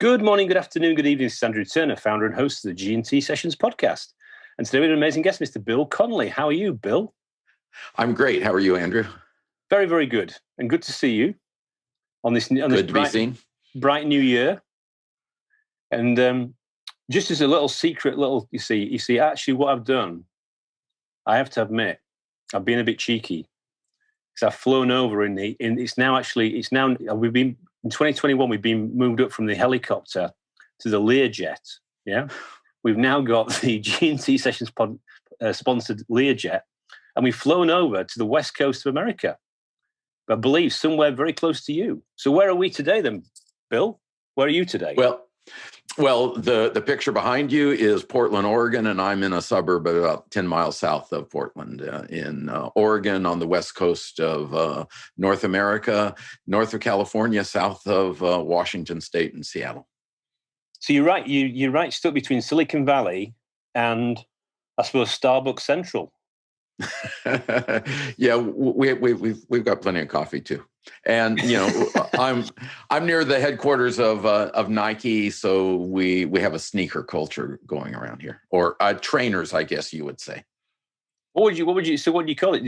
Good morning, good afternoon, good evening. This is Andrew Turner, founder and host of the G&T Sessions podcast. And today we have an amazing guest, Mr. Bill Conerly. How are you, Bill? I'm great. How are you, Andrew? Very, very good. And good to see you on this bright new year. And just as a little secret, you see, actually what I've done, I have to admit, I've been a bit cheeky because I've flown over in 2021, we've been moved up from the helicopter to the Learjet. Yeah. We've now got the G&T Sessions sponsored Learjet, and we've flown over to the west coast of America. I believe somewhere very close to you. So where are we today then, Bill? Where are you today? Well, the picture behind you is Portland, Oregon, and I'm in a suburb about 10 miles south of Portland in Oregon on the west coast of North America, north of California, south of Washington State and Seattle. So you're right. You're right. Stuck between Silicon Valley and, I suppose, Starbucks Central. Yeah, we've got plenty of coffee too, and I'm near the headquarters of Nike, so we have a sneaker culture going around here, or trainers, I guess you would say. What do you call it?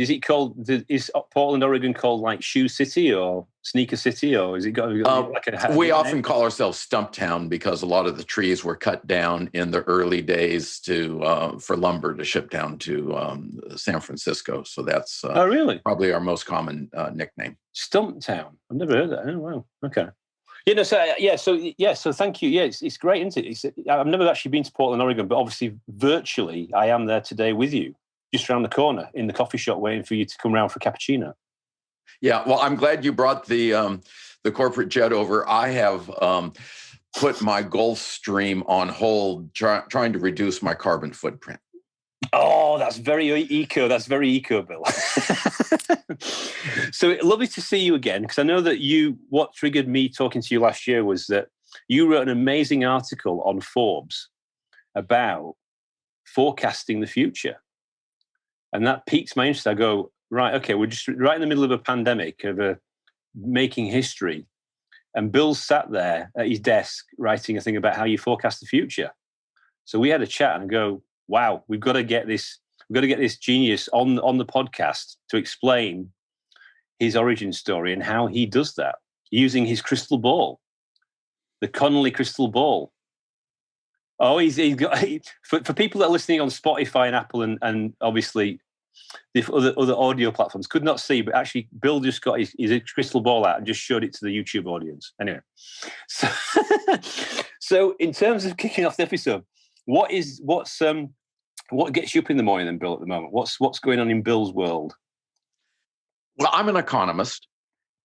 Is Portland, Oregon called like Shoe City or Sneaker City, or is it got like a... We often call ourselves Stumptown because a lot of the trees were cut down in the early days for lumber to ship down to San Francisco. So that's really? Probably our most common nickname. Stumptown. I've never heard that. Oh, wow. Okay. So thank you. Yeah, it's great, isn't it? I've never actually been to Portland, Oregon, but obviously virtually I am there today with you, just around the corner in the coffee shop, waiting for you to come around for a cappuccino. Yeah, well, I'm glad you brought the corporate jet over. I have put my Gulfstream on hold, trying to reduce my carbon footprint. Oh, that's very eco. That's very eco, Bill. So lovely to see you again, because I know that what triggered me talking to you last year was that you wrote an amazing article on Forbes about forecasting the future. And that piqued my interest. I go, right, okay, we're just right in the middle of a pandemic, of making history. And Bill sat there at his desk writing a thing about how you forecast the future. So we had a chat and I go, wow, we've got to get this genius on the podcast to explain his origin story and how he does that using his crystal ball, the Conerly crystal ball. Oh, he's got, for people that are listening on Spotify and Apple and obviously the other audio platforms could not see, but actually Bill just got his crystal ball out and just showed it to the YouTube audience. Anyway, so in terms of kicking off the episode, what gets you up in the morning then, Bill, at the moment? What's going on in Bill's world? Well, I'm an economist,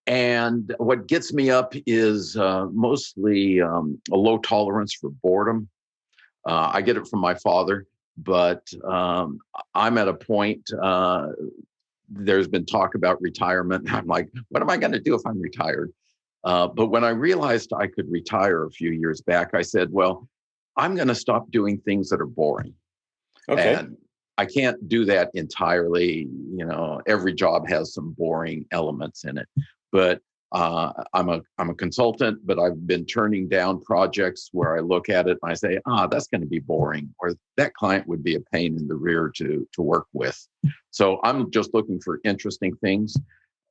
and what gets me up is mostly a low tolerance for boredom. I get it from my father, but I'm at a point, there's been talk about retirement. I'm like, what am I going to do if I'm retired? But when I realized I could retire a few years back, I said, well, I'm going to stop doing things that are boring. Okay. And I can't do that entirely. Every job has some boring elements in it, but I'm a consultant, but I've been turning down projects where I look at it and I say, that's going to be boring, or that client would be a pain in the rear to work with. So I'm just looking for interesting things.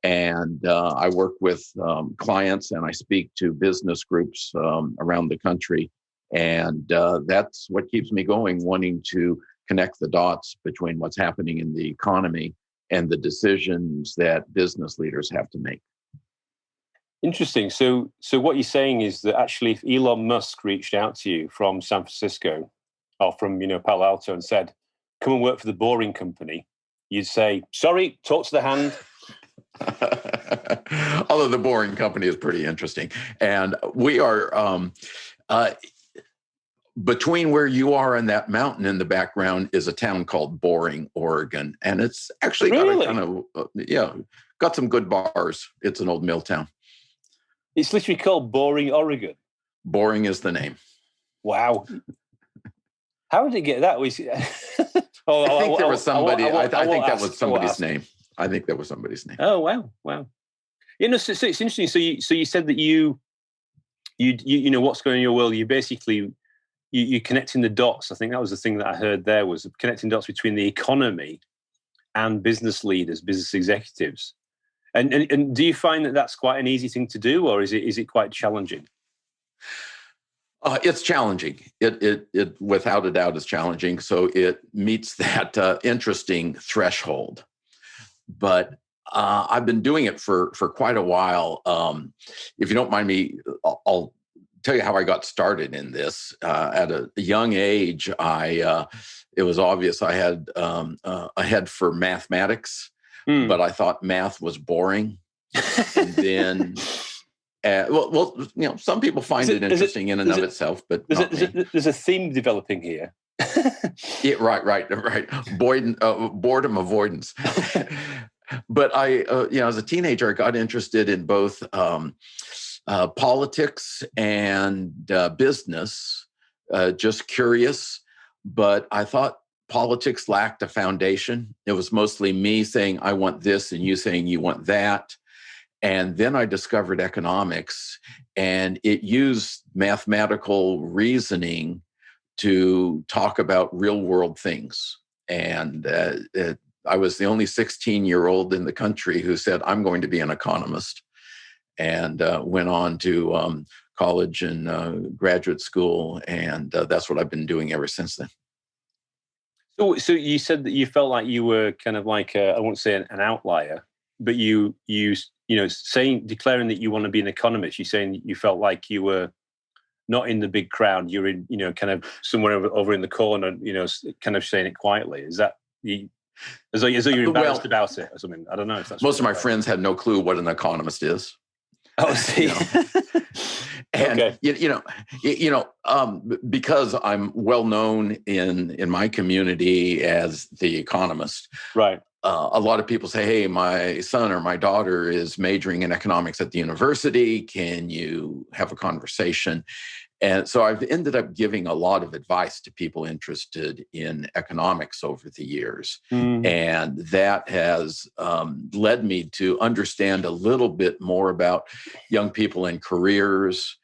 And I work with clients and I speak to business groups around the country. And that's what keeps me going, wanting to connect the dots between what's happening in the economy and the decisions that business leaders have to make. Interesting. So what you're saying is that actually if Elon Musk reached out to you from San Francisco or from Palo Alto and said, come and work for the boring company, you'd say, sorry, talk to the hand. Although the boring company is pretty interesting. And we are... between where you are and that mountain in the background is a town called Boring, Oregon. And it's actually got a kind of, got some good bars. It's an old mill town. It's literally called Boring, Oregon. Boring is the name. Wow. How did it get that? I think there was somebody, I think that was somebody's name. I think that was somebody's name. Oh, wow. So it's interesting. So you said that you you know what's going on in your world. You basically you're connecting the dots. I think that was the thing that I heard there, was connecting dots between the economy and business leaders, business executives. And do you find that that's quite an easy thing to do, or is it quite challenging? It's challenging. It without a doubt is challenging. So it meets that interesting threshold. But I've been doing it for quite a while. If you don't mind me, I'll tell you how I got started in this. At a young age, it was obvious I had a head for mathematics, but I thought math was boring. And then, well, you know, some people find it interesting in and of itself, but there's a theme developing here. Yeah, right. Boredom avoidance. But as a teenager, I got interested in both politics and business, just curious. But I thought politics lacked a foundation. It was mostly me saying, I want this, and you saying you want that. And then I discovered economics, and it used mathematical reasoning to talk about real world things. And I was the only 16-year-old in the country who said, I'm going to be an economist, and went on to college and graduate school. And that's what I've been doing ever since then. So you said that you felt like you were kind of like, I won't say an outlier, but you declaring that you want to be an economist, you're saying you felt like you were not in the big crowd, you're in, kind of somewhere over in the corner, kind of saying it quietly. Is that as though you're embarrassed about it or something? I don't know if that's most of my friends had no clue what an economist is. Oh, see. And okay. Because I'm well known in my community as the economist, right? A lot of people say, hey, my son or my daughter is majoring in economics at the university. Can you have a conversation? And so I've ended up giving a lot of advice to people interested in economics over the years. And that has led me to understand a little bit more about young people and careers.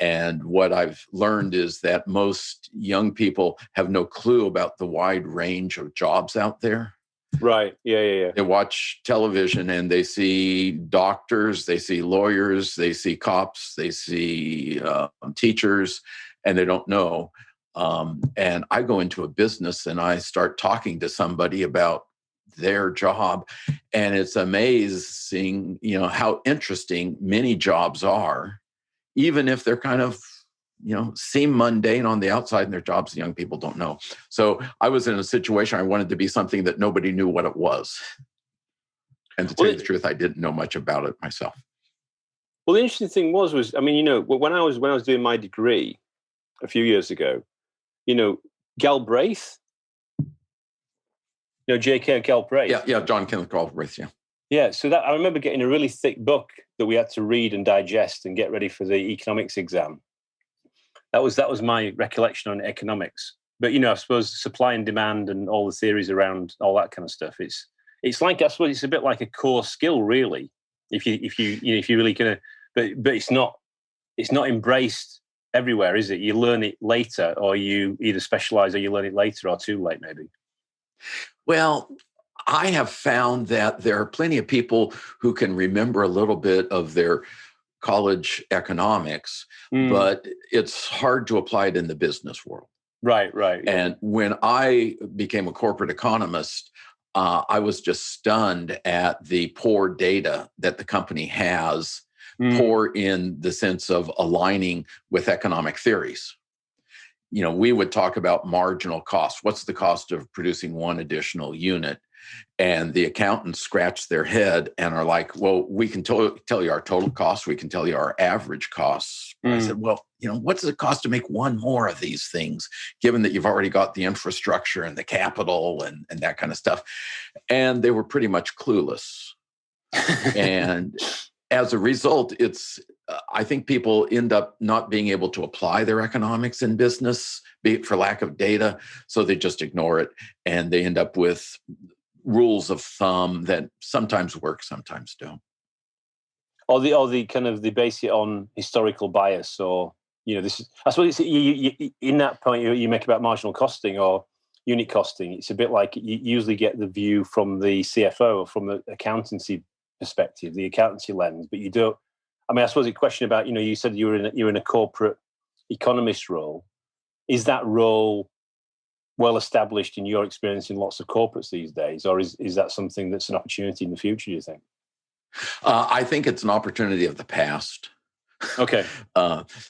And what I've learned is that most young people have no clue about the wide range of jobs out there. Right. Yeah. They watch television and they see doctors, they see lawyers, they see cops, they see teachers, and they don't know. And I go into a business and I start talking to somebody about their job, and it's amazing, how interesting many jobs are, even if they're kind of seem mundane on the outside, and their jobs the young people don't know. So I was in a situation I wanted to be something that nobody knew what it was. And to tell you the truth, I didn't know much about it myself. Well, the interesting thing was when I was doing my degree a few years ago, Galbraith, J.K. Galbraith. Yeah, John Kenneth Galbraith, yeah. Yeah, so that I remember getting a really thick book that we had to read and digest and get ready for the economics exam. That was my recollection on economics. But I suppose supply and demand and all the theories around all that kind of stuff. It's like, I suppose it's a bit like a core skill, really. If you really kind of, but it's not embraced everywhere, is it? You learn it later, or you either specialize or you learn it later, or too late, maybe. Well, I have found that there are plenty of people who can remember a little bit of their college economics, but it's hard to apply it in the business world. Right. And when I became a corporate economist, I was just stunned at the poor data that the company has, poor in the sense of aligning with economic theories. We would talk about marginal cost. What's the cost of producing one additional unit? And the accountants scratch their head and are like, well, we can tell you our total cost. We can tell you our average costs. I said, well, what does it cost to make one more of these things, given that you've already got the infrastructure and the capital and that kind of stuff? And they were pretty much clueless. And as a result, I think people end up not being able to apply their economics in business for lack of data. So they just ignore it, and they end up with rules of thumb that sometimes work, sometimes don't. or the kind of, they base it on historical bias, or, this is, I suppose it's, you in that point you make about marginal costing or unit costing. It's a bit like you usually get the view from the CFO or from the accountancy perspective, the accountancy lens, but you don't. I mean, I suppose a question about, you said you're in a corporate economist role. Is that role well established in your experience in lots of corporates these days, or is that something that's an opportunity in the future, do you think? I think it's an opportunity of the past. Okay.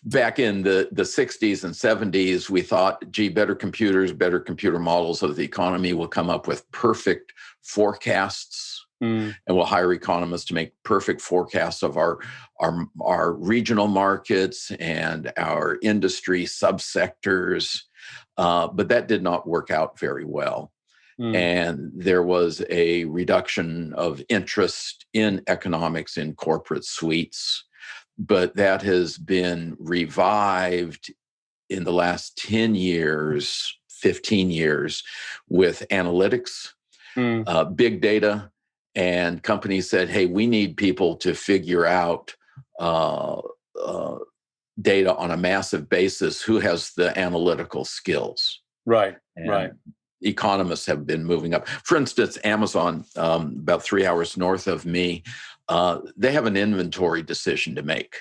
Back in the 60s and 70s, we thought, gee, better computers, better computer models of the economy will come up with perfect forecasts, and we'll hire economists to make perfect forecasts of our regional markets and our industry subsectors. But that did not work out very well. And there was a reduction of interest in economics in corporate suites. But that has been revived in the last 10 years, 15 years with analytics, big data, and companies said, hey, we need people to figure out data on a massive basis. Who has the analytical skills? Right, and right. Economists have been moving up. For instance, Amazon, about 3 hours north of me, they have an inventory decision to make.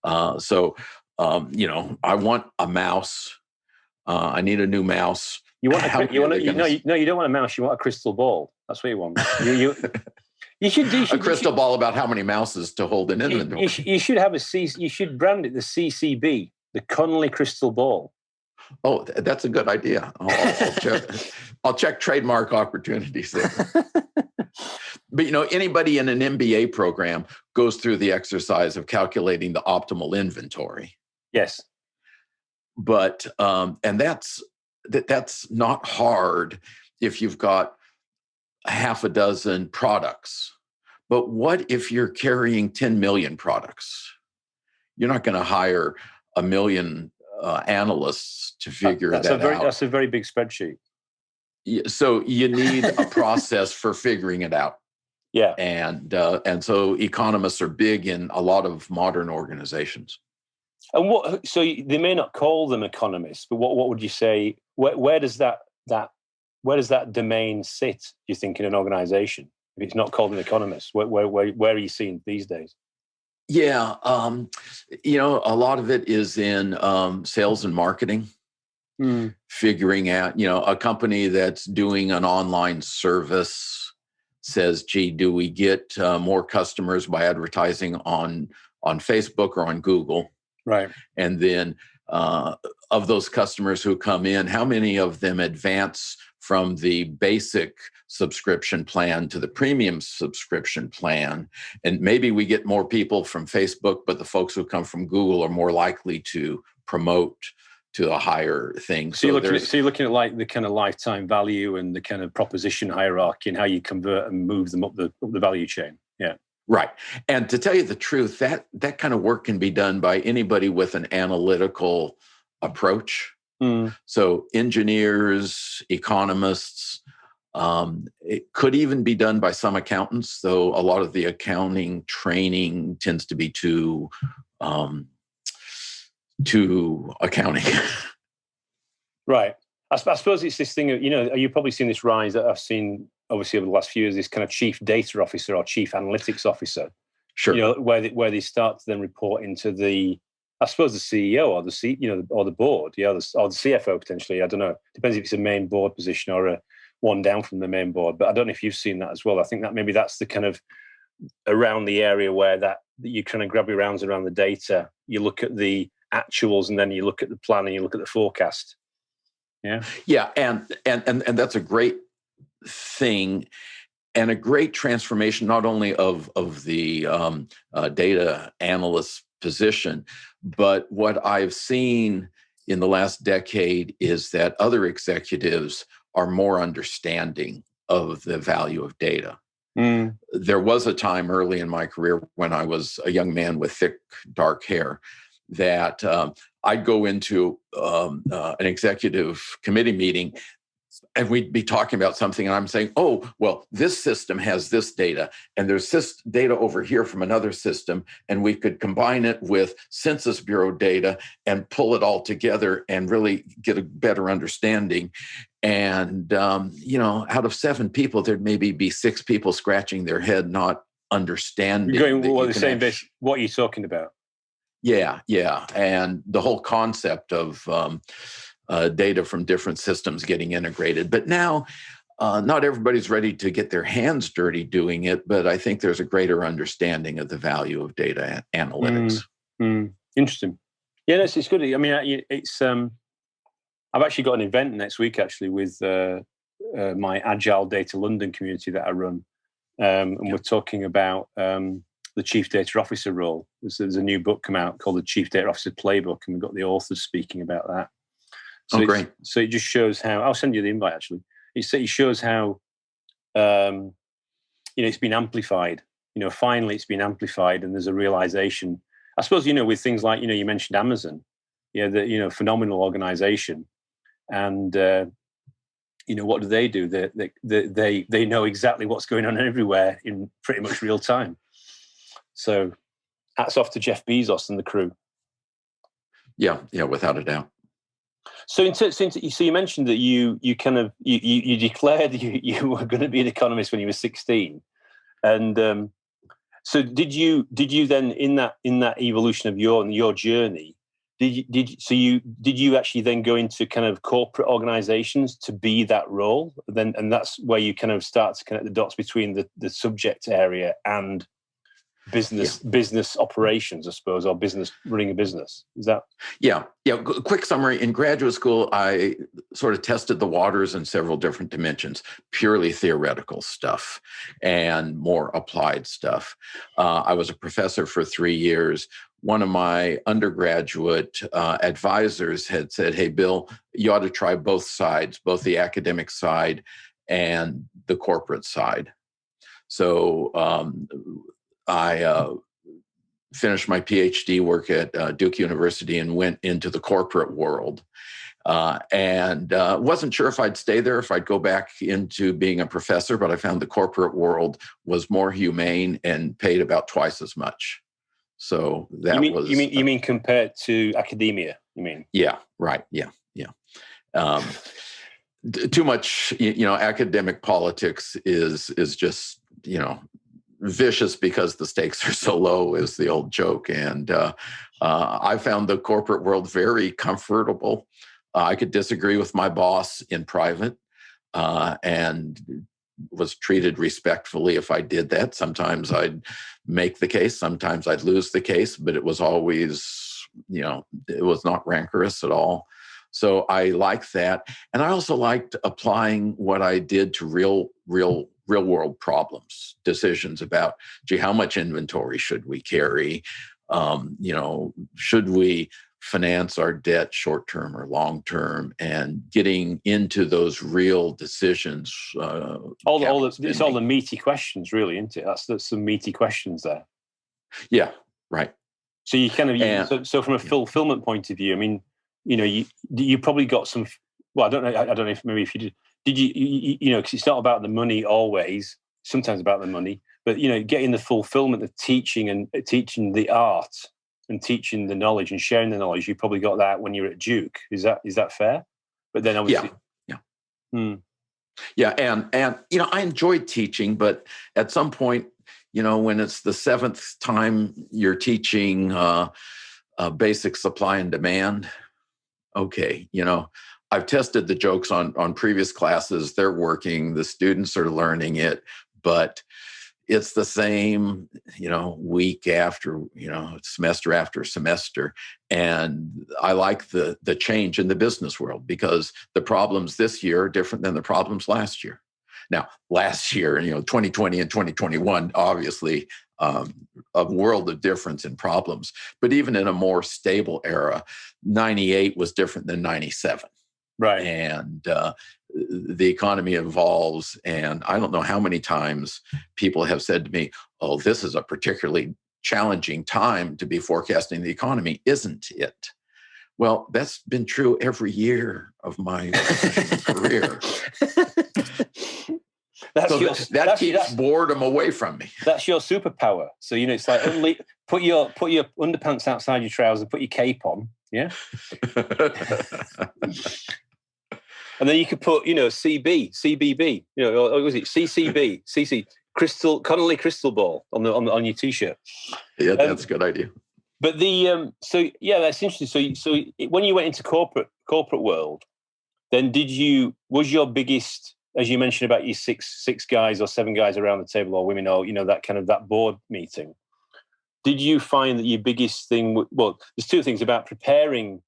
So, I want a mouse. I need a new mouse. You don't want a mouse. You want a crystal ball. That's what you want. You should a crystal ball about how many mouses to hold in inventory. You should have you should brand it the CCB, the Conerly crystal ball. Oh, that's a good idea. I'll check trademark opportunities there. But, anybody in an MBA program goes through the exercise of calculating the optimal inventory. Yes. But, and that's not hard if you've got half a dozen products. But what if you're carrying 10 million products? You're not going to hire 1 million analysts to figure that out. That's a very big spreadsheet. So you need a process for figuring it out. Yeah. And so economists are big in a lot of modern organizations. And so they may not call them economists, but what would you say? Where does that domain sit, do you think, in an organization? If it's not called an economist, where are you seeing these days? Yeah, a lot of it is in sales and marketing, figuring out, a company that's doing an online service says, gee, do we get more customers by advertising on Facebook or on Google? Right. And then of those customers who come in, how many of them advance from the basic subscription plan to the premium subscription plan? And maybe we get more people from Facebook, but the folks who come from Google are more likely to promote to a higher thing. So you're looking at like the kind of lifetime value and the kind of proposition hierarchy and how you convert and move them up the value chain. Yeah. Right. And to tell you the truth, that kind of work can be done by anybody with an analytical approach. So engineers, economists, it could even be done by some accountants, though a lot of the accounting training tends to be too accounting. Right. I suppose it's this thing of, you've probably seen this rise that I've seen obviously over the last few years, this kind of chief data officer or chief analytics officer. Sure. Where they start to then report into the, I suppose, the CEO or or the board, or the CFO potentially. I don't know. Depends if it's a main board position or a one down from the main board. But I don't know if you've seen that as well. I think that maybe that's the kind of around the area where that you kind of grab your rounds around the data. You look at the actuals and then you look at the plan and you look at the forecast. Yeah. Yeah. And that's a great thing and a great transformation, not only of the data analyst position, but what I've seen in the last decade is that other executives are more understanding of the value of data. There was a time early in my career when I was a young man with thick, dark hair that I'd go into an executive committee meeting and we'd be talking about something, and I'm saying, oh, well, this system has this data, and there's this data over here from another system, and we could combine it with Census Bureau data and pull it all together and really get a better understanding. And, out of 7 people, there'd maybe be 6 people scratching their head, not understanding. You're going, what they're saying, what are you talking about? Yeah. And the whole concept of data from different systems getting integrated. But now, not everybody's ready to get their hands dirty doing it, but I think there's a greater understanding of the value of data analytics. Interesting. Yeah, it's good. I mean, I've actually got an event next week, actually, with my Agile Data London community that I run. And we're talking about the Chief Data Officer role. There's a new book come out called The Chief Data Officer Playbook, and we've got the authors speaking about that. So great. So it just shows how, I'll send you the invite, actually. It shows how, it's been amplified. Finally it's been amplified, and there's a realization, I suppose, with things like, you mentioned Amazon, the phenomenal organization. And, what do? They know exactly what's going on everywhere in pretty much real time. So hats off to Jeff Bezos and the crew. Yeah, without a doubt. So, so you mentioned that you declared you were going to be an economist when you were 16, and so did you then in that evolution of your journey, did you actually then go into kind of corporate organizations to be that role, then, and that's where you kind of start to connect the dots between the subject area and business operations, I suppose, or business, running a business. Is that? Yeah. Quick summary. In graduate school, I sort of tested the waters in several different dimensions, purely theoretical stuff and more applied stuff. I was a professor for 3 years. One of my undergraduate advisors had said, hey, Bill, you ought to try both sides, both the academic side and the corporate side. So I finished my PhD work at Duke University and went into the corporate world, and wasn't sure if I'd stay there, if I'd go back into being a professor, but I found the corporate world was more humane and paid about twice as much. So that you mean compared to academia? You mean? Yeah, right. Yeah. Too much, academic politics is just, vicious because the stakes are so low, is the old joke. And I found the corporate world very comfortable. I could disagree with my boss in private and was treated respectfully if I did that. Sometimes I'd make the case, sometimes I'd lose the case, but it was always, it was not rancorous at all. So I liked that. And I also liked applying what I did to real world problems, decisions about, how much inventory should we carry? Should we finance our debt short-term or long-term, and getting into those real decisions. It's all the meaty questions, really, isn't it? That's some meaty questions there. Yeah, right. So you kind of, so from a fulfillment point of view, I mean, you probably got some, well, I don't know if maybe if you did you because it's not about the money always, sometimes about the money, but, getting the fulfillment of teaching the art and teaching the knowledge and sharing the knowledge, you probably got that when you're at Duke. Is that fair? But then obviously, yeah, and I enjoyed teaching, but at some point, when it's the 7th time you're teaching basic supply and demand, okay, I've tested the jokes on previous classes. They're working. The students are learning it, but it's the same, week after, semester after semester. And I like the change in the business world, because the problems this year are different than the problems last year. Now, last year, 2020 and 2021, obviously, a world of difference in problems. But even in a more stable era, 98 was different than 97. Right. And the economy evolves. And I don't know how many times people have said to me, oh, this is a particularly challenging time to be forecasting the economy, isn't it? Well, that's been true every year of my professional career. That keeps boredom away from me. That's your superpower. So, it's like put your underpants outside your trousers, put your cape on, yeah? And then you could put, CBB, or was it CCB, CC, Conerly crystal ball on your T-shirt. Yeah, that's a good idea. But that's interesting. So when you went into corporate world, then was your biggest, as you mentioned about your six guys or seven guys around the table, or women, or that kind of that board meeting, did you find that your biggest thing? Well, there's two things about preparing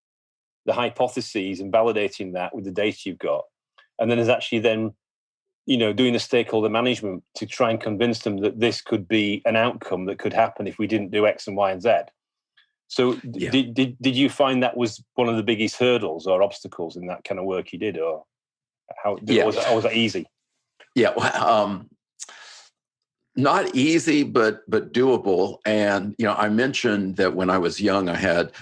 the hypotheses and validating that with the data you've got, and then there's actually doing the stakeholder management to try and convince them that this could be an outcome that could happen if we didn't do X and Y and Z. So did you find that was one of the biggest hurdles or obstacles in that kind of work you did, or was that easy? Yeah, not easy, but doable. And I mentioned that when I was young, I had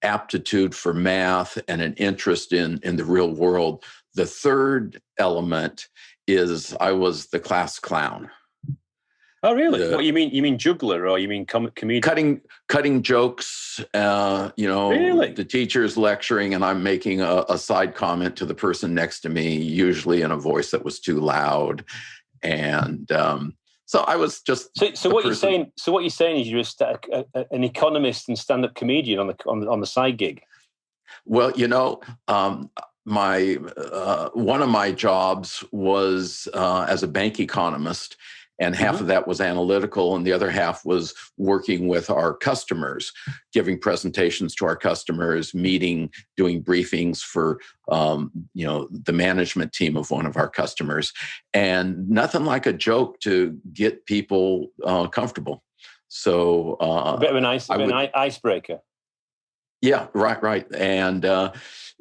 aptitude for math and an interest in the real world. The third element is I was the class clown. Oh, really? What you mean? You mean juggler, or you mean comedian? Cutting jokes. Really? The teacher's lecturing, and I'm making a side comment to the person next to me, usually in a voice that was too loud, and so I was just. So what you're saying? So what you're saying is you're an economist and stand-up comedian on the side gig. Well, my one of my jobs was as a bank economist, and half of that was analytical, and the other half was working with our customers, giving presentations to our customers, doing briefings for the management team of one of our customers, and nothing like a joke to get people comfortable. So a bit of an icebreaker. Yeah, right. And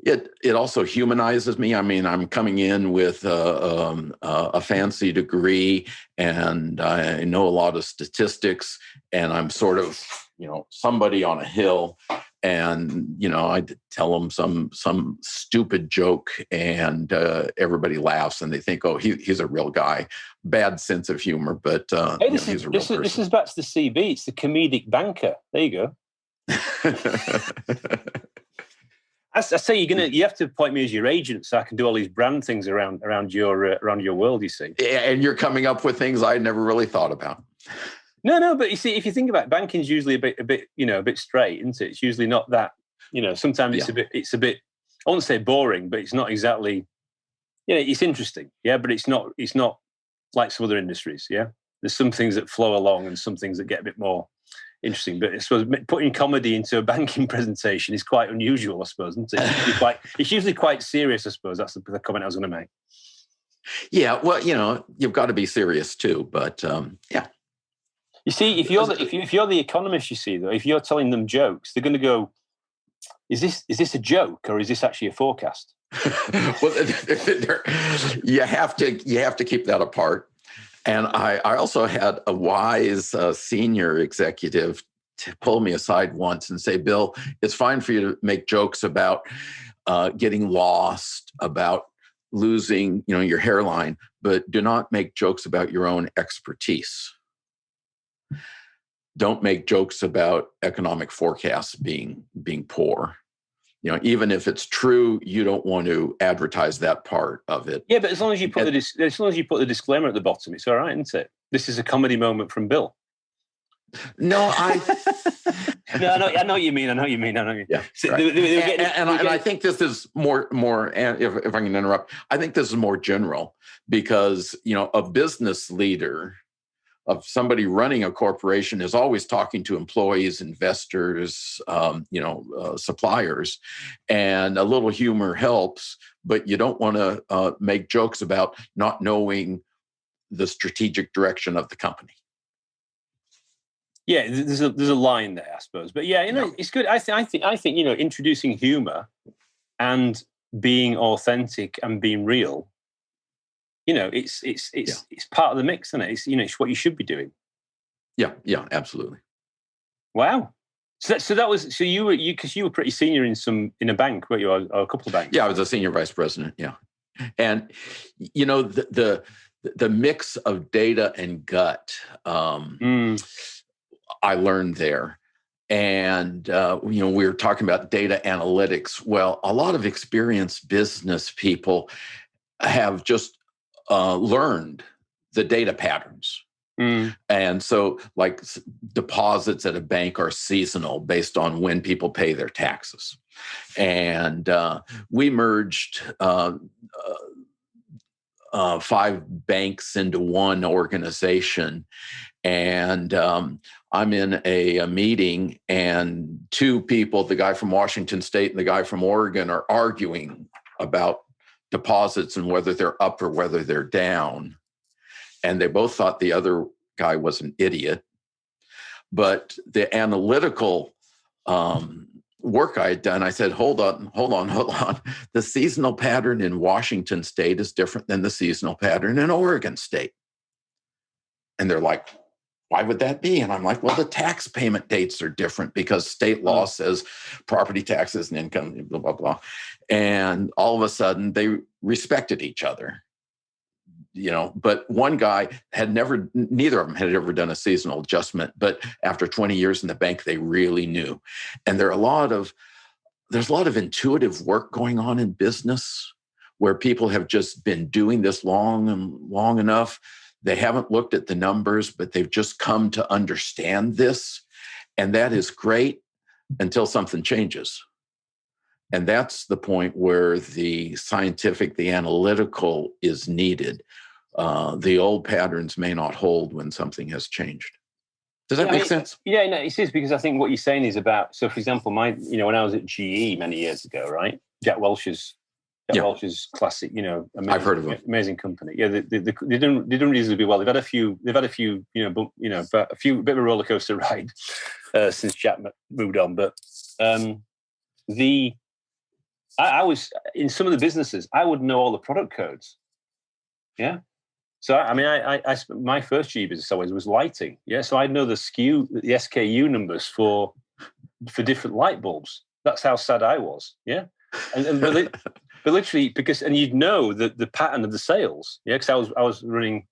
it also humanizes me. I mean, I'm coming in with a fancy degree, and I know a lot of statistics, and I'm sort of, somebody on a hill, and, I tell them some stupid joke, and everybody laughs, and they think, oh, he's a real guy. Bad sense of humor, but he's a real person. This is back to the CB. It's the comedic banker. There you go. I say you have to appoint me as your agent so I can do all these brand things around your world. You see, and you're coming up with things I never really thought about. No, but you see, if you think about it, banking's usually a bit straight, isn't it? It's usually not that. Sometimes it's a bit. I won't say boring, but it's not exactly. It's interesting, but it's not like some other industries. Yeah, there's some things that flow along and some things that get a bit more interesting, but I suppose putting comedy into a banking presentation is quite unusual, I suppose, isn't it? It's usually quite serious, I suppose. That's the comment I was going to make. Yeah, well, you've got to be serious too, but yeah. You see, if you're the economist, you see, though, if you're telling them jokes, they're going to go, is this a joke or is this actually a forecast? Well, you have to keep that apart. And I also had a wise senior executive to pull me aside once and say, Bill, it's fine for you to make jokes about getting lost, about losing, your hairline, but do not make jokes about your own expertise. Don't make jokes about economic forecasts being poor. Even if it's true, you don't want to advertise that part of it. Yeah, but as long as you put the disclaimer at the bottom, it's all right, isn't it? This is a comedy moment from Bill. No, I know what you mean. Yeah, so right. And I think this is more. And if I can interrupt, I think this is more general because a business leader, of somebody running a corporation, is always talking to employees, investors, suppliers, and a little humor helps, but you don't want to make jokes about not knowing the strategic direction of the company. Yeah, there's a line there, I suppose, but it's good. I think introducing humor and being authentic and being real. It's part of the mix, isn't it? It's what you should be doing. Yeah, absolutely. Wow. So that was you because you were pretty senior in a bank, weren't you, or a couple of banks? Yeah, I was a senior vice president. Yeah, and the mix of data and gut, I learned there. And we were talking about data analytics. Well, a lot of experienced business people have just learned the data patterns. And so, like, deposits at a bank are seasonal based on when people pay their taxes. And we merged 5 banks into one organization. And I'm in a meeting, and 2 people, the guy from Washington State and the guy from Oregon, are arguing about deposits and whether they're up or whether they're down. And they both thought the other guy was an idiot. But the analytical work I had done, I said, hold on. The seasonal pattern in Washington State is different than the seasonal pattern in Oregon State. And they're like, why would that be? And I'm like, well, the tax payment dates are different because state law says property taxes and income, blah, blah, blah. And all of a sudden they respected each other. But one guy neither of them had ever done a seasonal adjustment, but after 20 years in the bank, they really knew. And there's a lot of intuitive work going on in business where people have just been doing this long enough. They haven't looked at the numbers, but they've just come to understand this. And that is great until something changes. And that's the point where the scientific, the analytical is needed. The old patterns may not hold when something has changed. Does that make sense? Yeah, no, it is, because I think what you're saying is about, so for example, when I was at GE many years ago, right? Jack Welch's classic, amazing, I've heard of them. Amazing company. Yeah, they didn't reasonably well. They've had a few, but a bit of a roller coaster ride since Jack moved on. But I was in some of the businesses, I would know all the product codes. Yeah. So, I mean, I my first GE business always was lighting. Yeah. So I'd know the SKU numbers for different light bulbs. That's how sad I was. Yeah. And but literally, and you'd know the pattern of the sales. Yeah. Because I was working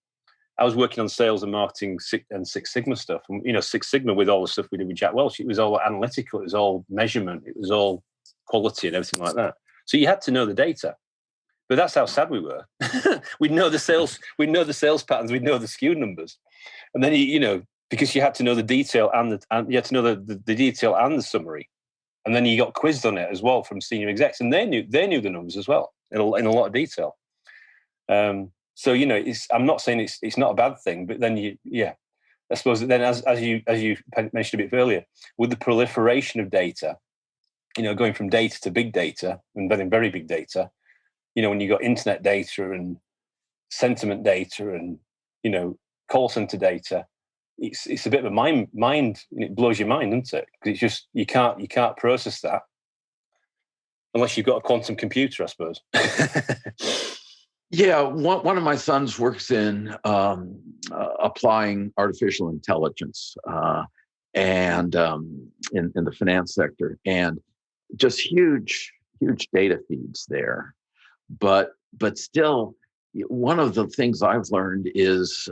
on sales and marketing and Six Sigma stuff. And, Six Sigma, with all the stuff we did with Jack Welch, it was all analytical. It was all measurement. It was all quality and everything like that. So you had to know the data. But that's how sad we were. We'd know the sales patterns, we'd know the SKU numbers. And then, because you had to know the detail and you had to know the detail and the summary. And then you got quizzed on it as well from senior execs, and they knew the numbers as well in a lot of detail. So, I'm not saying it's not a bad thing, but then I suppose that then as you mentioned a bit earlier, with the proliferation of data, going from data to big data and then very big data, when you got internet data and sentiment data and, call center data, it's a bit of a mind, it blows your mind, doesn't it? Because it's just, you can't process that unless you've got a quantum computer, I suppose. Yeah. One of my sons works in applying artificial intelligence and in the finance sector, and just huge data feeds there. But still, one of the things I've learned is,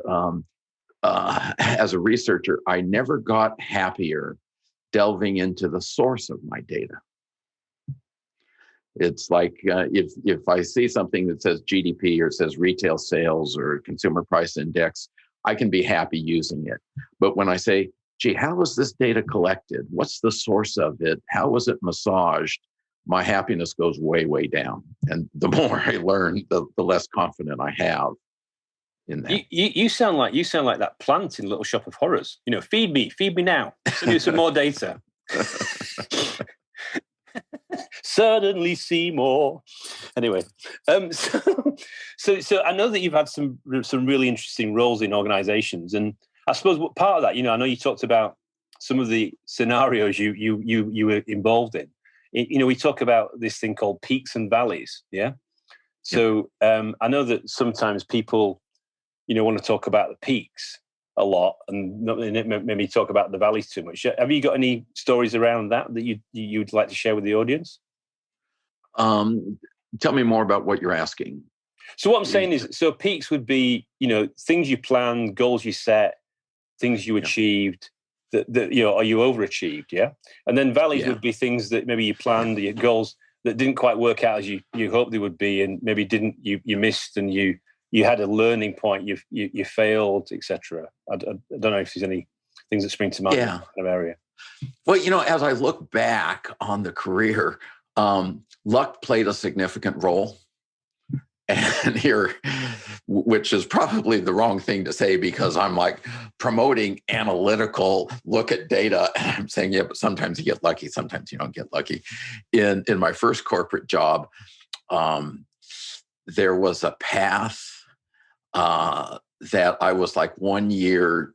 as a researcher, I never got happier delving into the source of my data. It's like if I see something that says GDP or says retail sales or consumer price index, I can be happy using it. But when I say, gee, how was this data collected? What's the source of it? How was it massaged? My happiness goes way, way down. And the more I learn, the less confident I have in that. You sound like that plant in Little Shop of Horrors. Feed me now. Send you some more data. Suddenly see more. Anyway, so I know that you've had some really interesting roles in organizations, and I suppose what part of that, I know you talked about some of the scenarios you were involved in. We talk about this thing called peaks and valleys. Yeah. So I know that sometimes people, want to talk about the peaks a lot, and not maybe talk about the valleys too much. Have you got any stories around that you'd like to share with the audience? Tell me more about what you're asking. So what I'm saying is, so peaks would be, things you planned, goals you set, things you achieved, that or you overachieved, yeah? And then valleys would be things that maybe you planned, your goals that didn't quite work out as you hoped they would be, and maybe you missed, and you had a learning point, you failed, etc. I don't know if there's any things that spring to mind in that kind of area. Well, as I look back on the career, luck played a significant role. And here, which is probably the wrong thing to say, because I'm like promoting analytical look at data. And I'm saying, but sometimes you get lucky, sometimes you don't get lucky. In my first corporate job, there was a path that I was like 1 year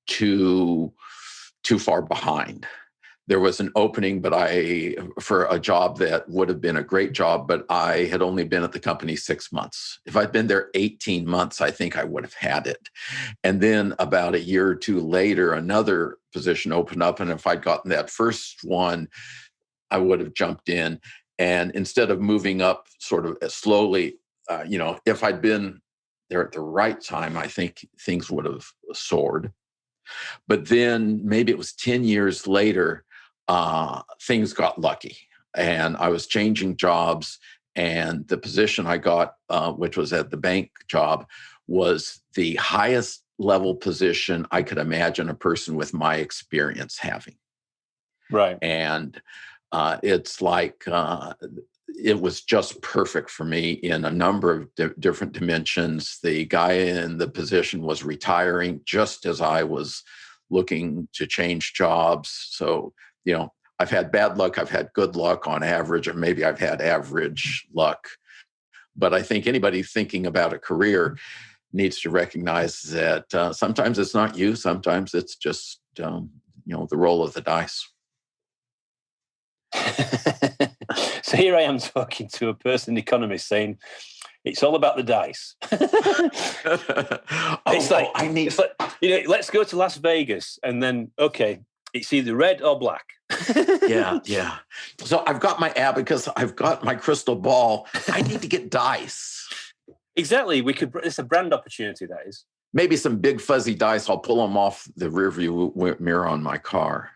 too far behind. There was an opening, for a job that would have been a great job, but I had only been at the company 6 months. If I'd been there 18 months, I think I would have had it. And then about a year or two later, another position opened up. And if I'd gotten that first one, I would have jumped in. And instead of moving up sort of slowly, if I'd been there at the right time, I think things would have soared. But then maybe it was 10 years later, things got lucky, and I was changing jobs, and the position I got, which was at the bank job, was the highest level position I could imagine a person with my experience having. Right. And it's like, it was just perfect for me in a number of different dimensions. The guy in the position was retiring just as I was looking to change jobs. So, I've had bad luck, I've had good luck on average, or maybe I've had average luck. But I think anybody thinking about a career needs to recognize that sometimes it's not you, sometimes it's just, the roll of the dice. So here I am talking to a person, an economist, saying it's all about the dice. Let's go to Las Vegas, and then it's either red or black. Yeah. So I've got my abacus, I've got my crystal ball. I need to get dice. Exactly. It's a brand opportunity, that is. Maybe some big fuzzy dice. I'll pull them off the rearview mirror on my car.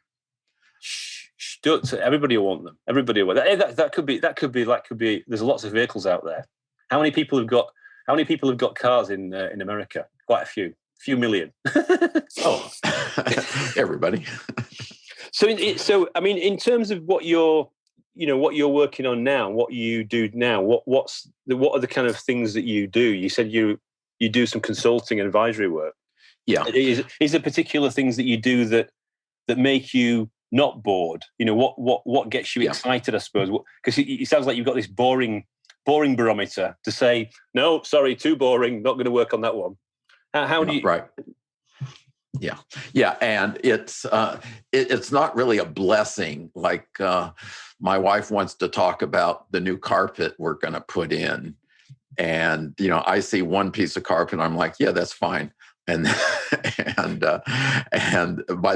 Everybody will want them. Everybody will. That could be. There's lots of vehicles out there. How many people have got cars in America? Quite a few million. Everybody. So I mean, in terms of what you're working on now, what you do now, what are the kind of things that you do? You said you do some consulting and advisory work. Yeah. Is there particular things that you do that make you not bored? What gets you excited, I suppose? Because it sounds like you've got this boring barometer to say, no, sorry, too boring, not going to work on that one. How do you? Right. Yeah, and it's not really a blessing. Like my wife wants to talk about the new carpet we're going to put in, and I see one piece of carpet, and I'm like, yeah, that's fine. And by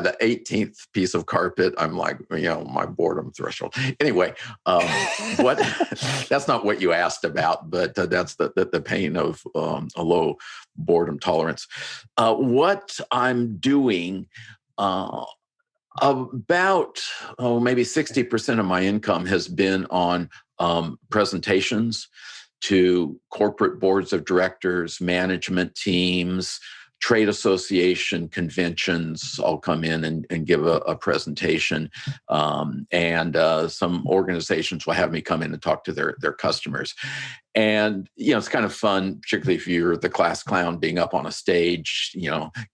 the 18th piece of carpet, I'm like, my boredom threshold. Anyway, that's not what you asked about, but that's the pain of a low boredom tolerance. What I'm doing, about maybe 60% of my income has been on presentations to corporate boards of directors, management teams, trade association conventions. I'll come in and give a presentation. And some organizations will have me come in and talk to their customers. And, it's kind of fun, particularly if you're the class clown, being up on a stage,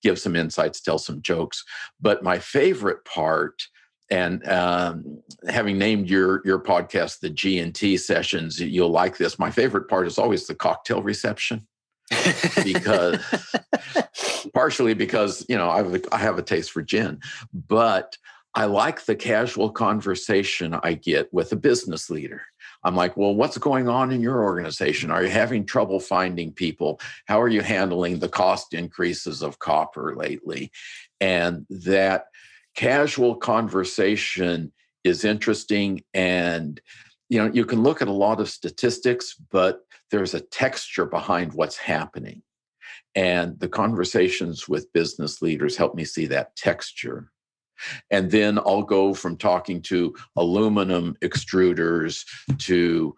give some insights, tell some jokes. But my favorite part, and having named your podcast the G&T sessions, you'll like this. My favorite part is always the cocktail reception. Partially because I have a taste for gin, but I like the casual conversation I get with a business leader. I'm like, well, what's going on in your organization? Are you having trouble finding people? How are you handling the cost increases of copper lately? And that casual conversation is interesting. And, you can look at a lot of statistics, but there's a texture behind what's happening. And the conversations with business leaders help me see that texture. And then I'll go from talking to aluminum extruders to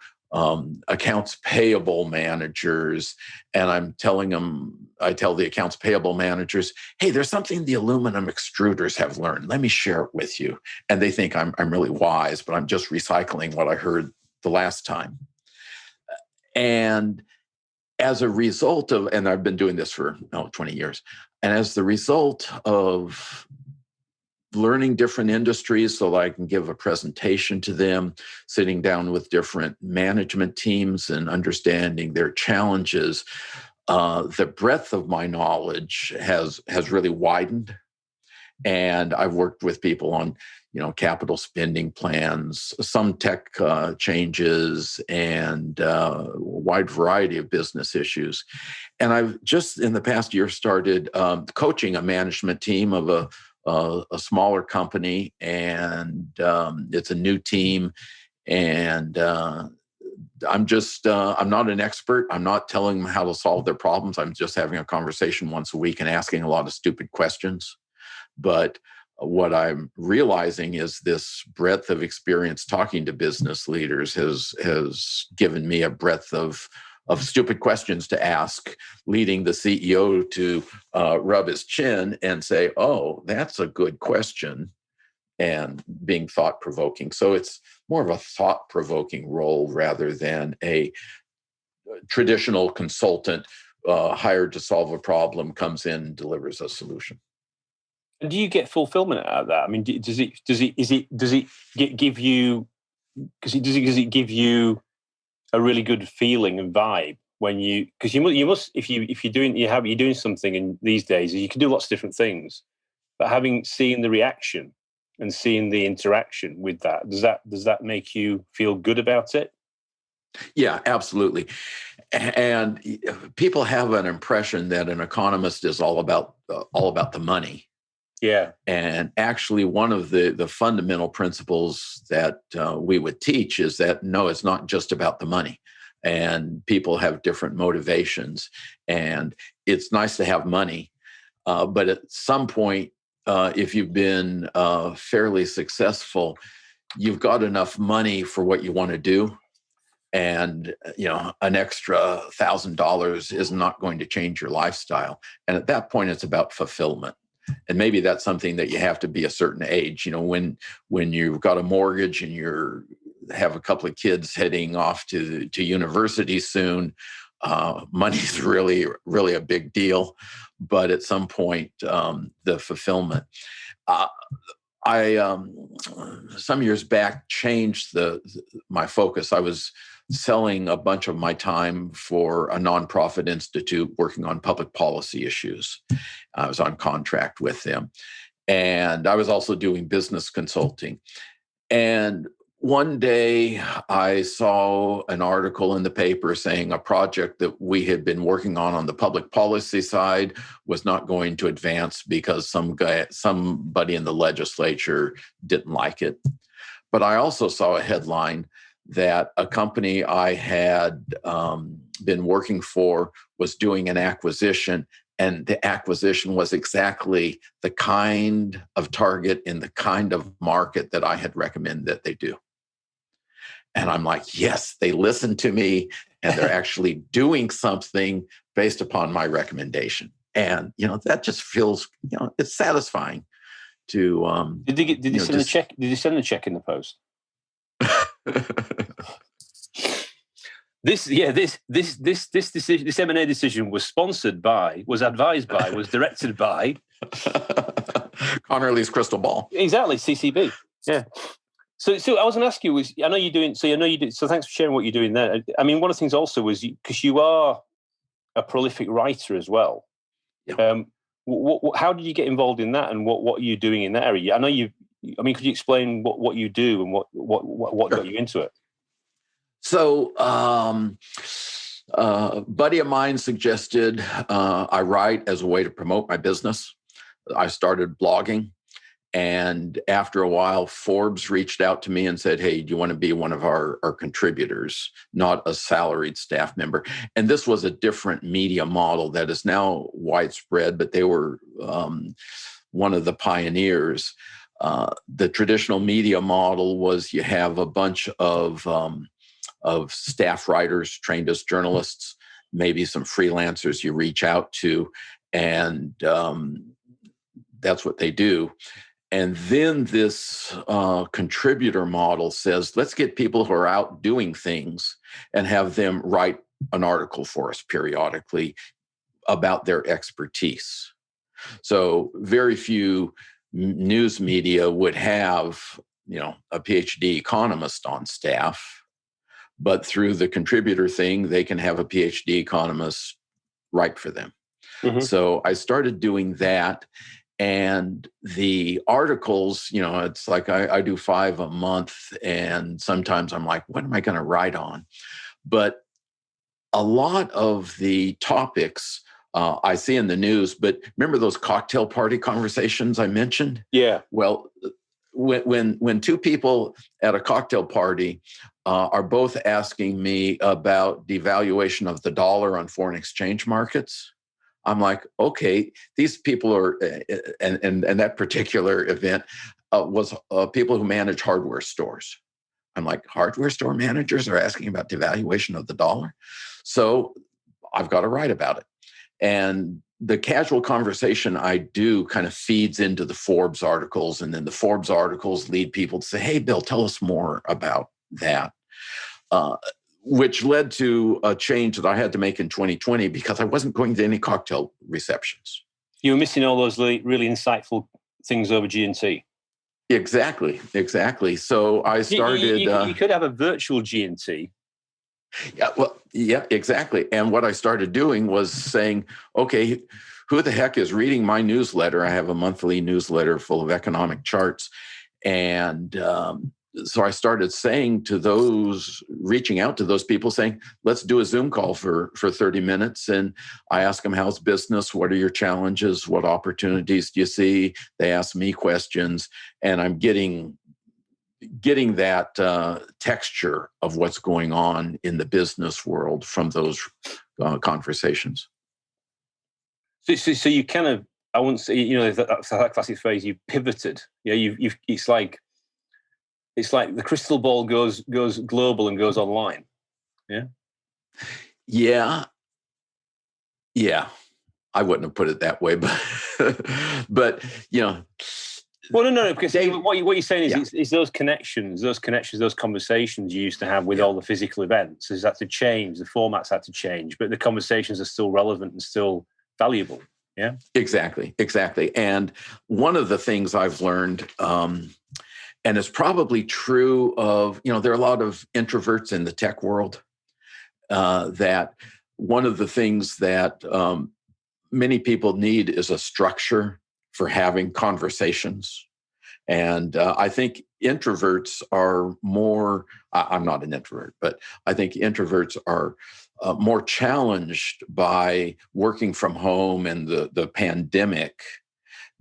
accounts payable managers. And I tell the accounts payable managers, hey, there's something the aluminum extruders have learned. Let me share it with you. And they think I'm really wise, but I'm just recycling what I heard the last time. And as a result of, and I've been doing this for 20 years, and as the result of learning different industries so that I can give a presentation to them, sitting down with different management teams and understanding their challenges, the breadth of my knowledge has really widened. And I've worked with people on, capital spending plans, some tech changes, and a wide variety of business issues. And I've just in the past year started coaching a management team of a smaller company, and it's a new team. And I'm not an expert. I'm not telling them how to solve their problems. I'm just having a conversation once a week and asking a lot of stupid questions. But what I'm realizing is this breadth of experience talking to business leaders has given me a breadth of stupid questions to ask, leading the CEO to rub his chin and say, oh, that's a good question, and being thought-provoking. So it's more of a thought-provoking role rather than a traditional consultant hired to solve a problem, comes in and delivers a solution. And do you get fulfillment out of that? I mean, does it give you, does it give you a really good feeling and vibe when because you must if you're doing something in these days, you can do lots of different things, but seen the reaction and seeing the interaction with that, does that make you feel good about it? Yeah, absolutely. And people have an impression that an economist is all about the money. Yeah. And actually, one of the fundamental principles that we would teach is that, no, it's not just about the money. And people have different motivations. And it's nice to have money. But at some point, if you've been fairly successful, you've got enough money for what you want to do. And, an extra $1,000 is not going to change your lifestyle. And at that point, it's about fulfillment. And maybe that's something that you have to be a certain age. When you've got a mortgage and have a couple of kids heading off to university soon, money's really, really a big deal. But at some point, the fulfillment. I some years back changed my focus. I was selling a bunch of my time for a nonprofit institute working on public policy issues. I was on contract with them. And I was also doing business consulting. And one day I saw an article in the paper saying a project that we had been working on the public policy side was not going to advance because somebody in the legislature didn't like it. But I also saw a headline that a company I had been working for was doing an acquisition, and the acquisition was exactly the kind of target in the kind of market that I had recommended that they do. And I'm like, yes, they listened to me, and they're actually doing something based upon my recommendation. And, that just feels, it's satisfying to. Did they send the check? Did they send the check in the post? This decision, this M&A decision was advised by, was directed by Conerly's crystal ball. Exactly, CCB. Yeah. So I was going to ask you, I know you do. So thanks for sharing what you're doing there. I mean, one of the things also was because you are a prolific writer as well. Yeah. How did you get involved in that, and what are you doing in that area? I know I mean, could you explain what you do and what got you into it? So, a buddy of mine suggested I write as a way to promote my business. I started blogging. And after a while, Forbes reached out to me and said, hey, do you want to be one of our contributors, not a salaried staff member? And this was a different media model that is now widespread, but they were one of the pioneers. The traditional media model was you have a bunch of staff writers trained as journalists, maybe some freelancers you reach out to, and that's what they do. And then this contributor model says, let's get people who are out doing things and have them write an article for us periodically about their expertise. So very few news media would have, a PhD economist on staff, but through the contributor thing, they can have a PhD economist write for them. Mm-hmm. So I started doing that. And the articles, it's like I do 5 a month, and sometimes I'm like, what am I going to write on? But a lot of the topics I see in the news, but remember those cocktail party conversations I mentioned? Yeah. Well, when two people at a cocktail party are both asking me about devaluation of the dollar on foreign exchange markets, I'm like, okay, these people are, and that particular event was people who manage hardware stores. I'm like, hardware store managers are asking about devaluation of the dollar? So I've got to write about it. And the casual conversation I do kind of feeds into the Forbes articles, and then the Forbes articles lead people to say, hey, Bill, tell us more about that. Which led to a change that I had to make in 2020 because I wasn't going to any cocktail receptions. You were missing all those really insightful things over G&T. Exactly. So I started... You could have a virtual G&T. Yeah, exactly. And what I started doing was saying, okay, who the heck is reading my newsletter? I have a monthly newsletter full of economic charts. And so I started saying to those, reaching out to those people saying, let's do a Zoom call for 30 minutes. And I ask them, how's business? What are your challenges? What opportunities do you see? They ask me questions, and I'm getting that texture of what's going on in the business world from those conversations. So you kind of, I wouldn't say, that's that classic phrase, you pivoted. You've it's like the crystal ball goes global and goes online. Yeah. I wouldn't have put it that way, but Well, no, because what you're saying is those connections, those conversations you used to have with all the physical events, has had to change. The formats had to change, but the conversations are still relevant and still valuable. Yeah, exactly. And one of the things I've learned, and it's probably true of, there are a lot of introverts in the tech world, that one of the things that many people need is a structure for having conversations. And I think introverts are more, I'm not an introvert, but I think introverts are more challenged by working from home and the pandemic,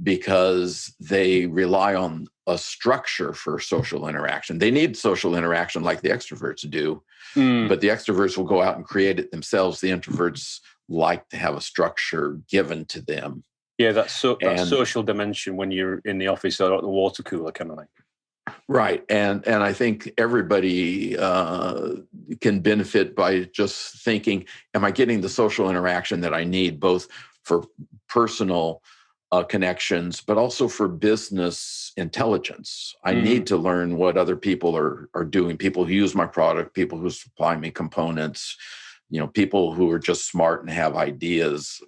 because they rely on a structure for social interaction. They need social interaction like the extroverts do, but the extroverts will go out and create it themselves. The introverts like to have a structure given to them. Yeah, that social dimension when you're in the office or at the water cooler kind of thing. Right. And I think everybody can benefit by just thinking, am I getting the social interaction that I need, both for personal connections, but also for business intelligence? I need to learn what other people are doing, people who use my product, people who supply me components, people who are just smart and have ideas.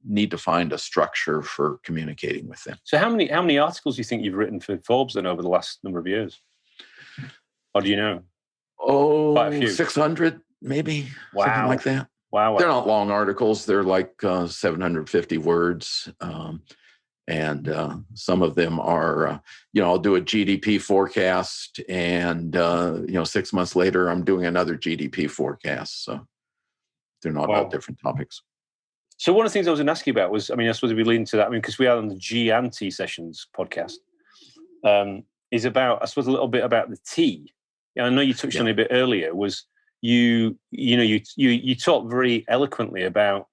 Need to find a structure for communicating with them. So how many articles do you think you've written for Forbes then over the last number of years? Or do you know? Oh, quite a few. 600 maybe. Wow. Something like that. Wow. They're not long articles. They're like 750 words. And some of them are, I'll do a GDP forecast, and 6 months later, I'm doing another GDP forecast. So they're not all different topics. So one of the things I was going to ask you about was, I suppose if we lean into that, because we are on the G and T sessions podcast, is about, I suppose, a little bit about the T. I know you touched on it a bit earlier. Was you talked very eloquently about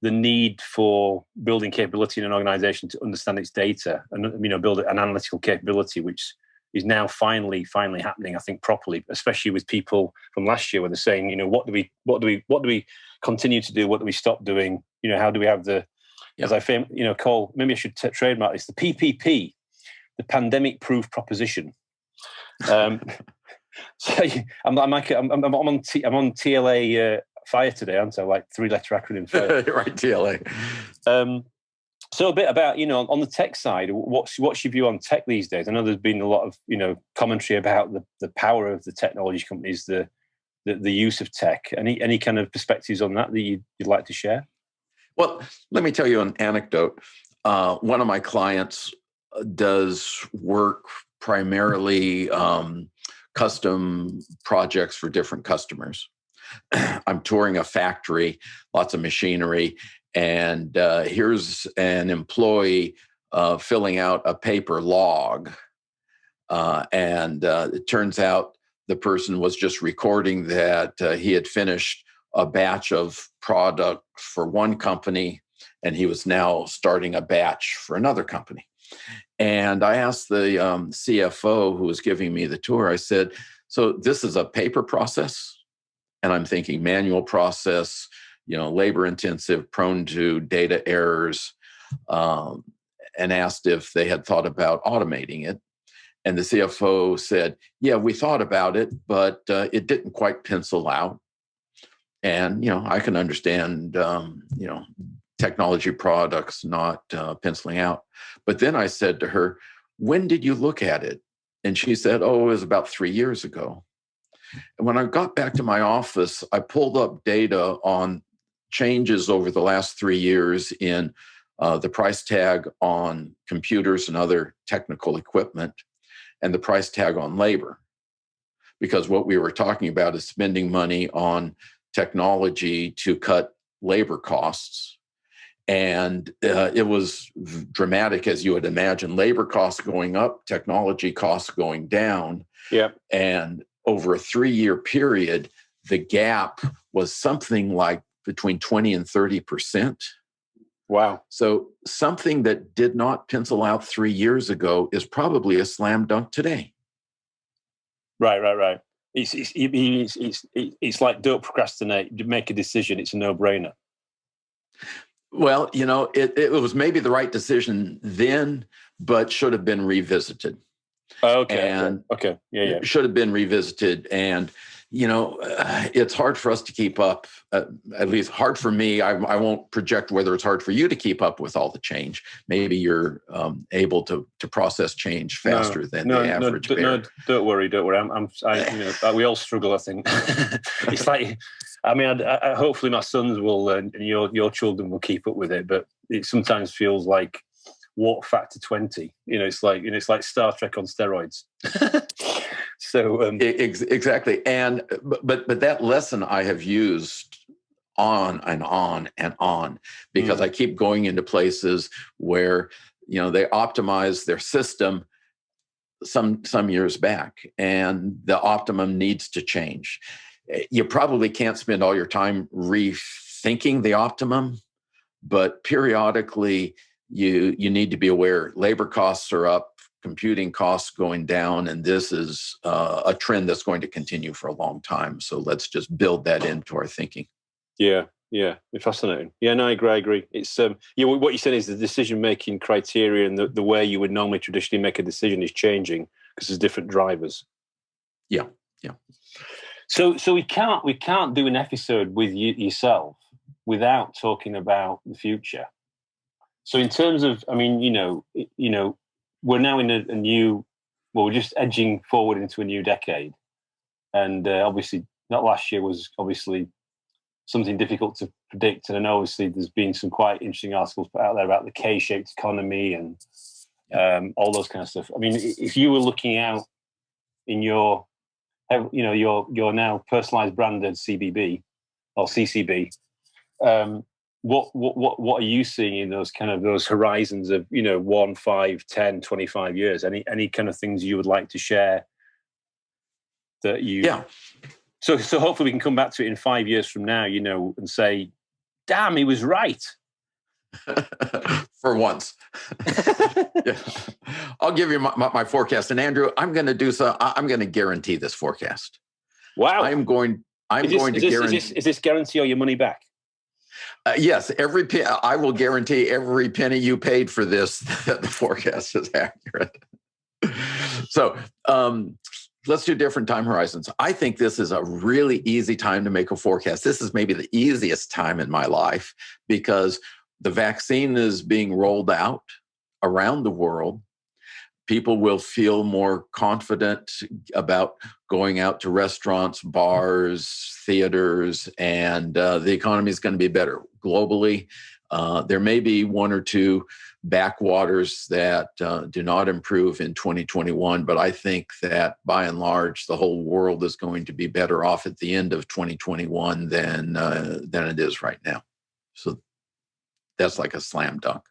the need for building capability in an organization to understand its data and build an analytical capability, which is now finally happening, I think, properly, especially with people from last year where they're saying, what do we continue to do? What do we stop doing? How do we have as I call, maybe I should trademark this, the PPP, the pandemic proof proposition. So I'm on TLA fire today, aren't I? Like 3-letter acronym fire. Right, TLA. So a bit about, on the tech side, what's your view on tech these days? I know there's been a lot of, commentary about the power of the technology companies, the use of tech. Any kind of perspectives on that you'd like to share? Well, let me tell you an anecdote. One of my clients does work primarily custom projects for different customers. I'm touring a factory, lots of machinery, and here's an employee filling out a paper log. And it turns out the person was just recording that he had finished a batch of product for one company, and he was now starting a batch for another company. And I asked the CFO who was giving me the tour, I said, so this is a paper process? And I'm thinking manual process, labor intensive, prone to data errors, and asked if they had thought about automating it. And the CFO said, yeah, we thought about it, but it didn't quite pencil out. And, I can understand, technology products not penciling out. But then I said to her, when did you look at it? And she said, it was about 3 years ago. And when I got back to my office, I pulled up data on changes over the last 3 years in the price tag on computers and other technical equipment, and the price tag on labor. Because what we were talking about is spending money on technology to cut labor costs. And it was dramatic, as you would imagine, labor costs going up, technology costs going down. Yeah. And over a 3-year period, the gap was something like between 20 and 30%. Wow. So something that did not pencil out 3 years ago is probably a slam dunk today. Right. It's like, don't procrastinate, make a decision. It's a no-brainer. Well, it was maybe the right decision then, but should have been revisited. Okay. Yeah. Should have been revisited. And, it's hard for us to keep up, at least hard for me. I won't project whether it's hard for you to keep up with all the change. Maybe you're able to process change faster than the average bear. No, don't worry. We all struggle, I think. It's like, I hopefully my sons will, and your children will keep up with it, but it sometimes feels like warp factor 20. It's like Star Trek on steroids. So exactly, and but that lesson I have used on and on and on, because I keep going into places where they optimize their system some years back, and the optimum needs to change. You probably can't spend all your time rethinking the optimum, but periodically you need to be aware labor costs are up, computing costs going down, and this is a trend that's going to continue for a long time. So let's just build that into our thinking. Yeah, fascinating. Yeah, no, I agree. It's what you're saying is the decision-making criteria and the way you would normally traditionally make a decision is changing because there's different drivers. Yeah. So we can't do an episode with yourself without talking about the future. So in terms of, we're now in a new, we're just edging forward into a new decade. And obviously, not last year was obviously something difficult to predict. And obviously there's been some quite interesting articles put out there about the K-shaped economy and all those kind of stuff. I mean, if you were looking out in your now personalized branded CBB or CCB, what are you seeing in those horizons of 1, 5, 10, 25 years? Any kind of things you would like to share that you? Yeah. So hopefully we can come back to it in 5 years from now, and say, damn, he was right. For once. Yeah. I'll give you my forecast. And Andrew, I'm going to guarantee this forecast. Wow. I'm going to guarantee. Is this guarantee or your money back? Yes, I will guarantee every penny you paid for this that the forecast is accurate. So let's do different time horizons. I think this is a really easy time to make a forecast. This is maybe the easiest time in my life because the vaccine is being rolled out around the world. People will feel more confident about going out to restaurants, bars, theaters, and the economy is going to be better globally. There may be one or two backwaters that do not improve in 2021, but I think that by and large, the whole world is going to be better off at the end of 2021 than it is right now. So that's like a slam dunk.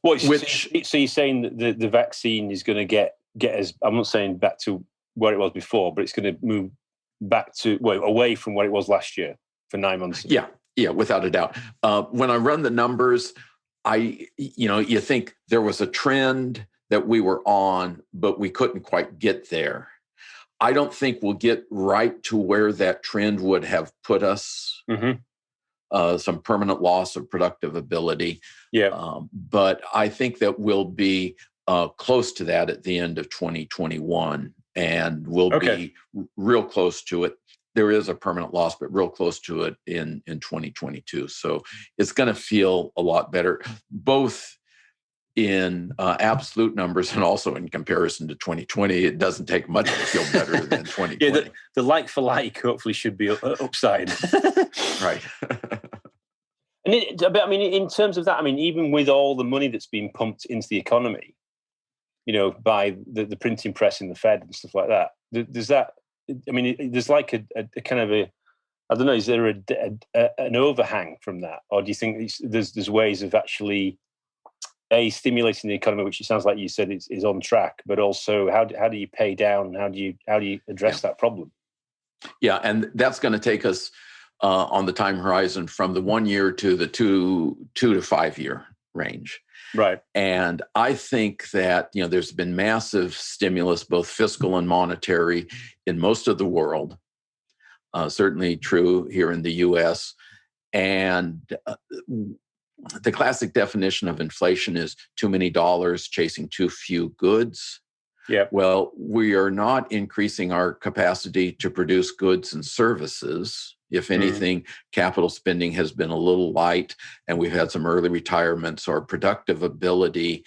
So you're saying that the vaccine is going to get us, I'm not saying back to where it was before, but it's going to move back to, away from what it was last year for 9 months. Yeah, without a doubt. When I run the numbers, you think there was a trend that we were on, but we couldn't quite get there. I don't think we'll get right to where that trend would have put us. Mm-hmm. Some permanent loss of productive ability. Yeah. But I think that we'll be close to that at the end of 2021, and we'll be real close to it. There is a permanent loss, but real close to it in 2022. So it's going to feel a lot better, both in absolute numbers and also in comparison to 2020. It doesn't take much to feel better than 2020. Yeah, the like for like hopefully should be upside. Right. But I mean, in terms of that, even with all the money that's been pumped into the economy, by the printing press in the Fed and stuff like that, does that? There's like a kind of a, I don't know, is there an overhang from that, or do you think there's ways of actually stimulating the economy, which it sounds like you said is on track, but also how do you pay down? How do you address that problem? Yeah, and that's going to take us on the time horizon from the 1 year to the two to 5 year range. Right. And I think that, there's been massive stimulus, both fiscal and monetary, in most of the world, certainly true here in the US. And the classic definition of inflation is too many dollars chasing too few goods. Yeah. Well, we are not increasing our capacity to produce goods and services. If anything, capital spending has been a little light, and we've had some early retirements. Our productive ability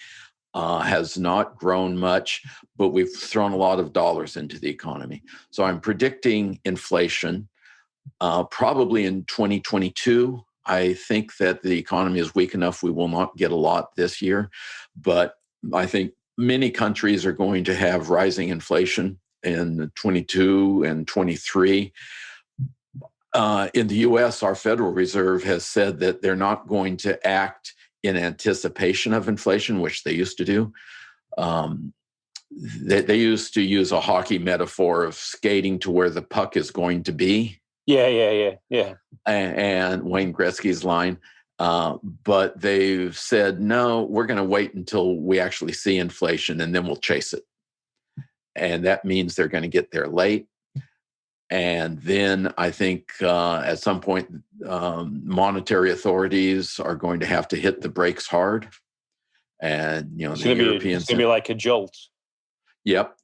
has not grown much, but we've thrown a lot of dollars into the economy. So I'm predicting inflation probably in 2022. I think that the economy is weak enough we will not get a lot this year, but I think many countries are going to have rising inflation in 22 and 23. In the US, our Federal Reserve has said that they're not going to act in anticipation of inflation, which they used to do. They used to use a hockey metaphor of skating to where the puck is going to be. Yeah. And Wayne Gretzky's line. But they've said, no, we're going to wait until we actually see inflation and then we'll chase it. And that means they're going to get there late. And then I think at some point, monetary authorities are going to have to hit the brakes hard. And, it's going to be like a jolt. Yep.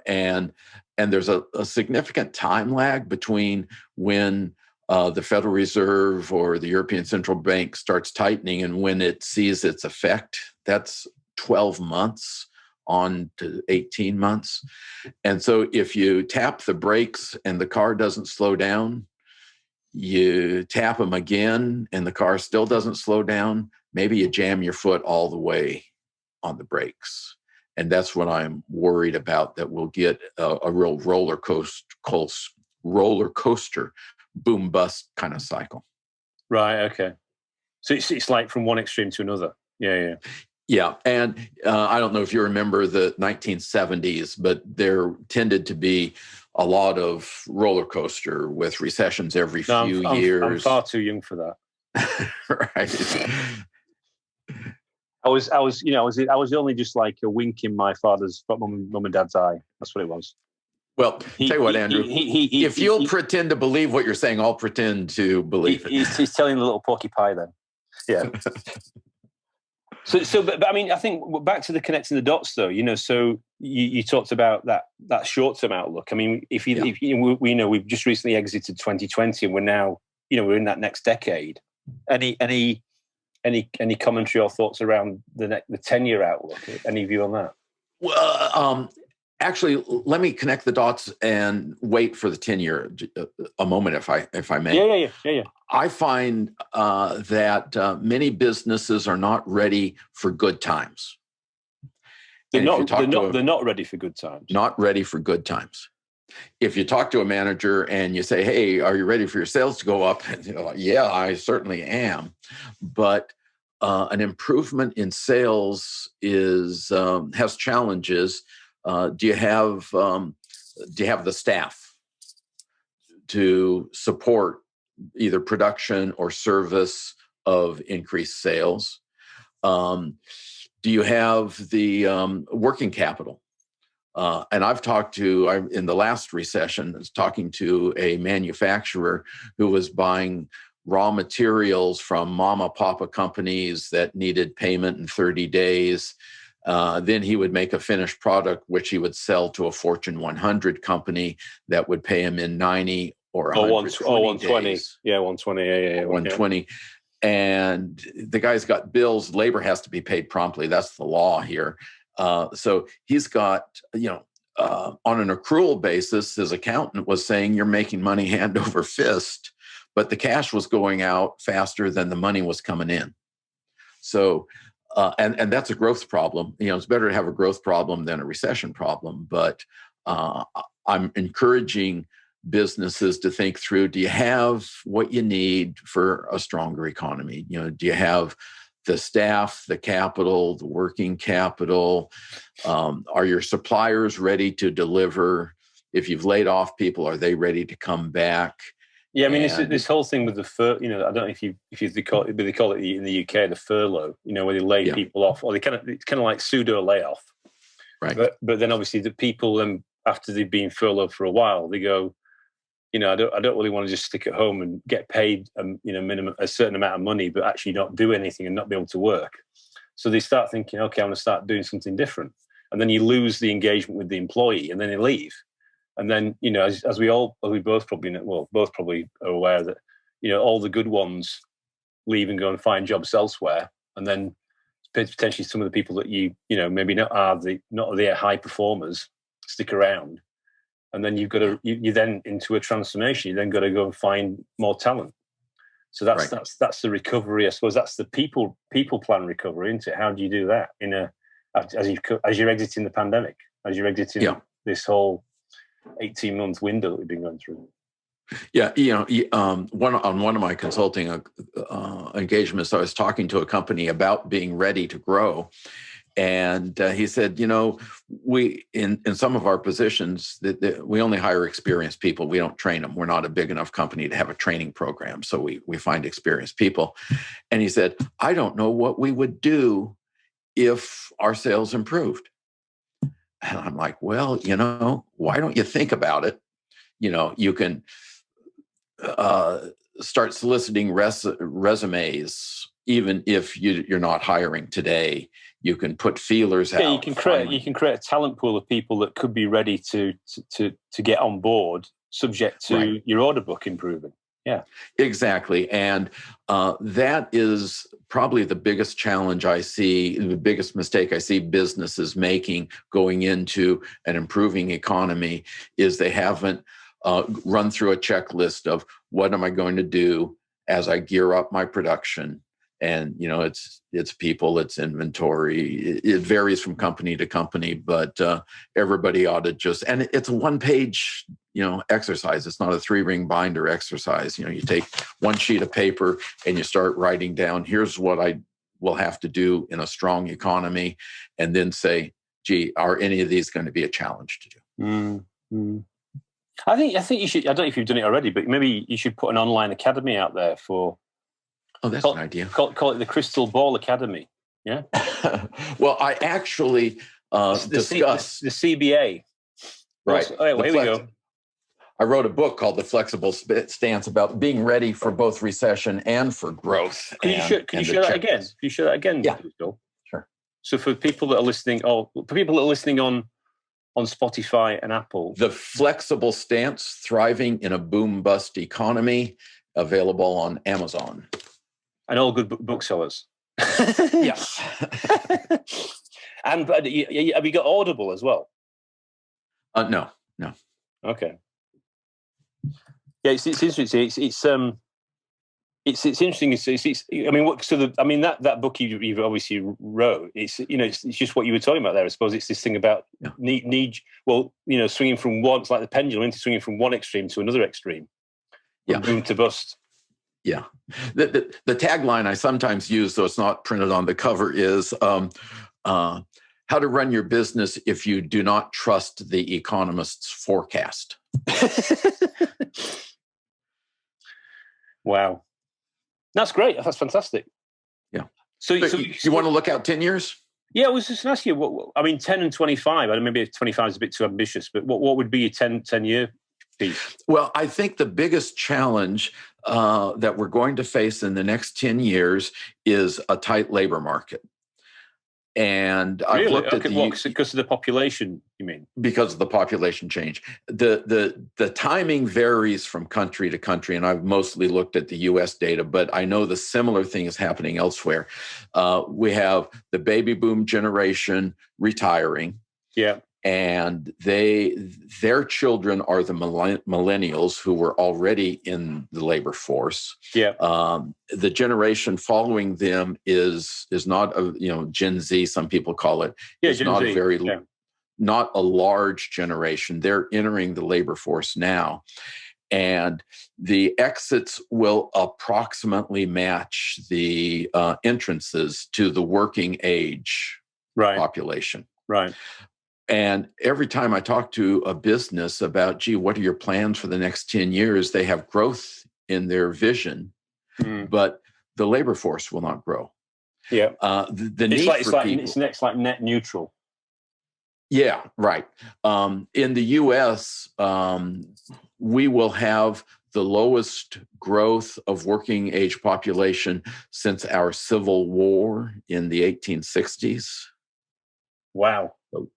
And there's a significant time lag between when the Federal Reserve or the European Central Bank starts tightening and when it sees its effect. That's 12 months on to 18 months. And so if you tap the brakes and the car doesn't slow down, you tap them again and the car still doesn't slow down, maybe you jam your foot all the way on the brakes. And that's what I'm worried about, that we'll get a real roller coaster boom bust kind of cycle. Right. Okay. So it's like from one extreme to another. Yeah. Yeah. And I don't know if you remember the 1970s, but there tended to be a lot of roller coaster with recessions every few years. I'm far too young for that. Right. I was only just like a wink in my father's mum and dad's eye. That's what it was. Well, tell you what, Andrew, if you'll pretend to believe what you're saying, I'll pretend to believe it. He's telling the little porky pie then. Yeah. But I mean, I think back to the connecting the dots, though. So you talked about that short-term outlook. I mean, if we know we've just recently exited 2020, and we're now, we're in that next decade. Any commentary or thoughts around the 10-year outlook? Any view on that? Well, actually, let me connect the dots and wait for the 10-year a moment, if I may. Yeah. I find that many businesses are not ready for good times. They're not ready for good times. Not ready for good times. If you talk to a manager and you say, "Hey, are you ready for your sales to go up?" And like, "Yeah, I certainly am," but an improvement in sales has challenges. Do you have the staff to support either production or service of increased sales? Do you have the working capital? And I've in the last recession, I was talking to a manufacturer who was buying raw materials from mama papa companies that needed payment in 30 days. Then he would make a finished product, which he would sell to a Fortune 100 company that would pay him in 90 or 120 days. Yeah, 120. Yeah. 120. And the guy's got bills. Labor has to be paid promptly. That's the law here. So he's got, on an accrual basis, his accountant was saying, "You're making money hand over fist," but the cash was going out faster than the money was coming in. So, and that's a growth problem. It's better to have a growth problem than a recession problem. But I'm encouraging businesses to think through: do you have what you need for a stronger economy? Do you have the staff, the capital, the working capital? Are your suppliers ready to deliver? If you've laid off people, are they ready to come back? Yeah, I mean, it's this whole thing with the I don't know if they call it in the UK the furlough. Where they lay people off, or it's kind of like pseudo layoff. Right. But then obviously the people, after they've been furloughed for a while, they go, I don't really want to just stick at home and get paid, minimum a certain amount of money, but actually not do anything and not be able to work. So they start thinking, okay, I'm going to start doing something different, and then you lose the engagement with the employee, and then they leave. And then, as we both probably are aware that, all the good ones leave and go and find jobs elsewhere, and then potentially some of the people that maybe not are the high performers stick around. And then you then into a transformation. You then got to go and find more talent. So that's the recovery. I suppose that's the people plan recovery, isn't it? How do you do that as you're exiting the pandemic, as you're exiting this whole 18-month window that we've been going through? Yeah, on one of my consulting engagements, I was talking to a company about being ready to grow. And he said, we in some of our positions that we only hire experienced people. We don't train them. We're not a big enough company to have a training program, so we find experienced people. And he said, "I don't know what we would do if our sales improved." And I'm like, "Well, why don't you think about it? You can start soliciting resumes, even if you're not hiring today. You can put feelers out. You can create a talent pool of people that could be ready to get on board, subject to your order book improving." Yeah, exactly. And that is probably the biggest challenge I see, the biggest mistake I see businesses making going into an improving economy, is they haven't run through a checklist of what am I going to do as I gear up my production. And, it's people, it's inventory. It varies from company to company, but everybody ought to and it's a one-page, exercise. It's not a 3-ring binder exercise. You take one sheet of paper and you start writing down, here's what I will have to do in a strong economy. And then say, gee, are any of these going to be a challenge to do? Mm-hmm. I think you should, I don't know if you've done it already, but maybe you should put an online academy out there for... Oh, that's an idea. Call it the Crystal Ball Academy. Yeah. Well, I actually discussed the CBA. Right. Here we go. I wrote a book called The Flexible Stance about being ready for both recession and for growth. Can you share that again? Can you share that again? Yeah. Bill? Sure. So for people that are listening, on Spotify and Apple, The Flexible Stance: Thriving in a Boom Bust Economy, available on Amazon. And all good booksellers. Yes. And have you got Audible as well? No. Okay. Yeah, it's interesting. It's interesting. That book you've obviously wrote. It's just what you were talking about there. I suppose it's this thing about need. Well, swinging from one. It's like the pendulum, into swinging from one extreme to another extreme. Yeah. Boom to bust. Yeah. The tagline I sometimes use, though it's not printed on the cover, is how to run your business if you do not trust the Economist's forecast. Wow. That's great. That's fantastic. Yeah. So you want to look out 10 years? Yeah, I was just going to ask you, 10 and 25, maybe 25 is a bit too ambitious, but what would be your 10-year piece? Well, I think the biggest challenge that we're going to face in the next 10 years is a tight labor market. And I've looked at because of the population, you mean? Because of the population change. The timing varies from country to country, and I've mostly looked at the U.S. data, but I know the similar thing is happening elsewhere. We have the baby boom generation retiring. Yeah. And their children are the millennials who were already in the labor force. Yeah. The generation following them is not Gen Z. Some people call it. Yeah, it's Gen not Z. Not a large generation. They're entering the labor force now, and the exits will approximately match the entrances to the working age population. Right. And every time I talk to a business about, what are your plans for the next 10 years? They have growth in their vision, but the labor force will not grow. Yeah. The need for people. It's next like net neutral. Yeah, right. In the U.S., we will have the lowest growth of working age population since our Civil War in the 1860s. Wow.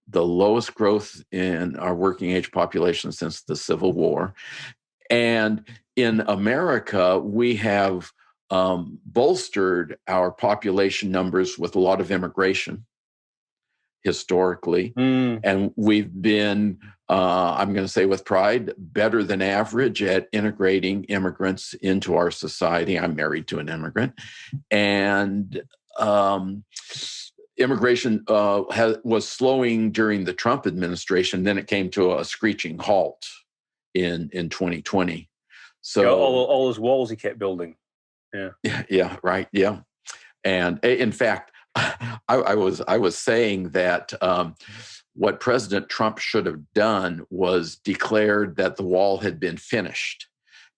The lowest growth in our working age population since the Civil War. And in America, we have bolstered our population numbers with a lot of immigration historically. And we've been, I'm going to say with pride, better than average at integrating immigrants into our society. I'm married to an immigrant. And immigration was slowing during the Trump administration. Then it came to a screeching halt in 2020. So all those walls he kept building. Yeah, right. Yeah. And in fact, I was saying that what President Trump should have done was declared that the wall had been finished,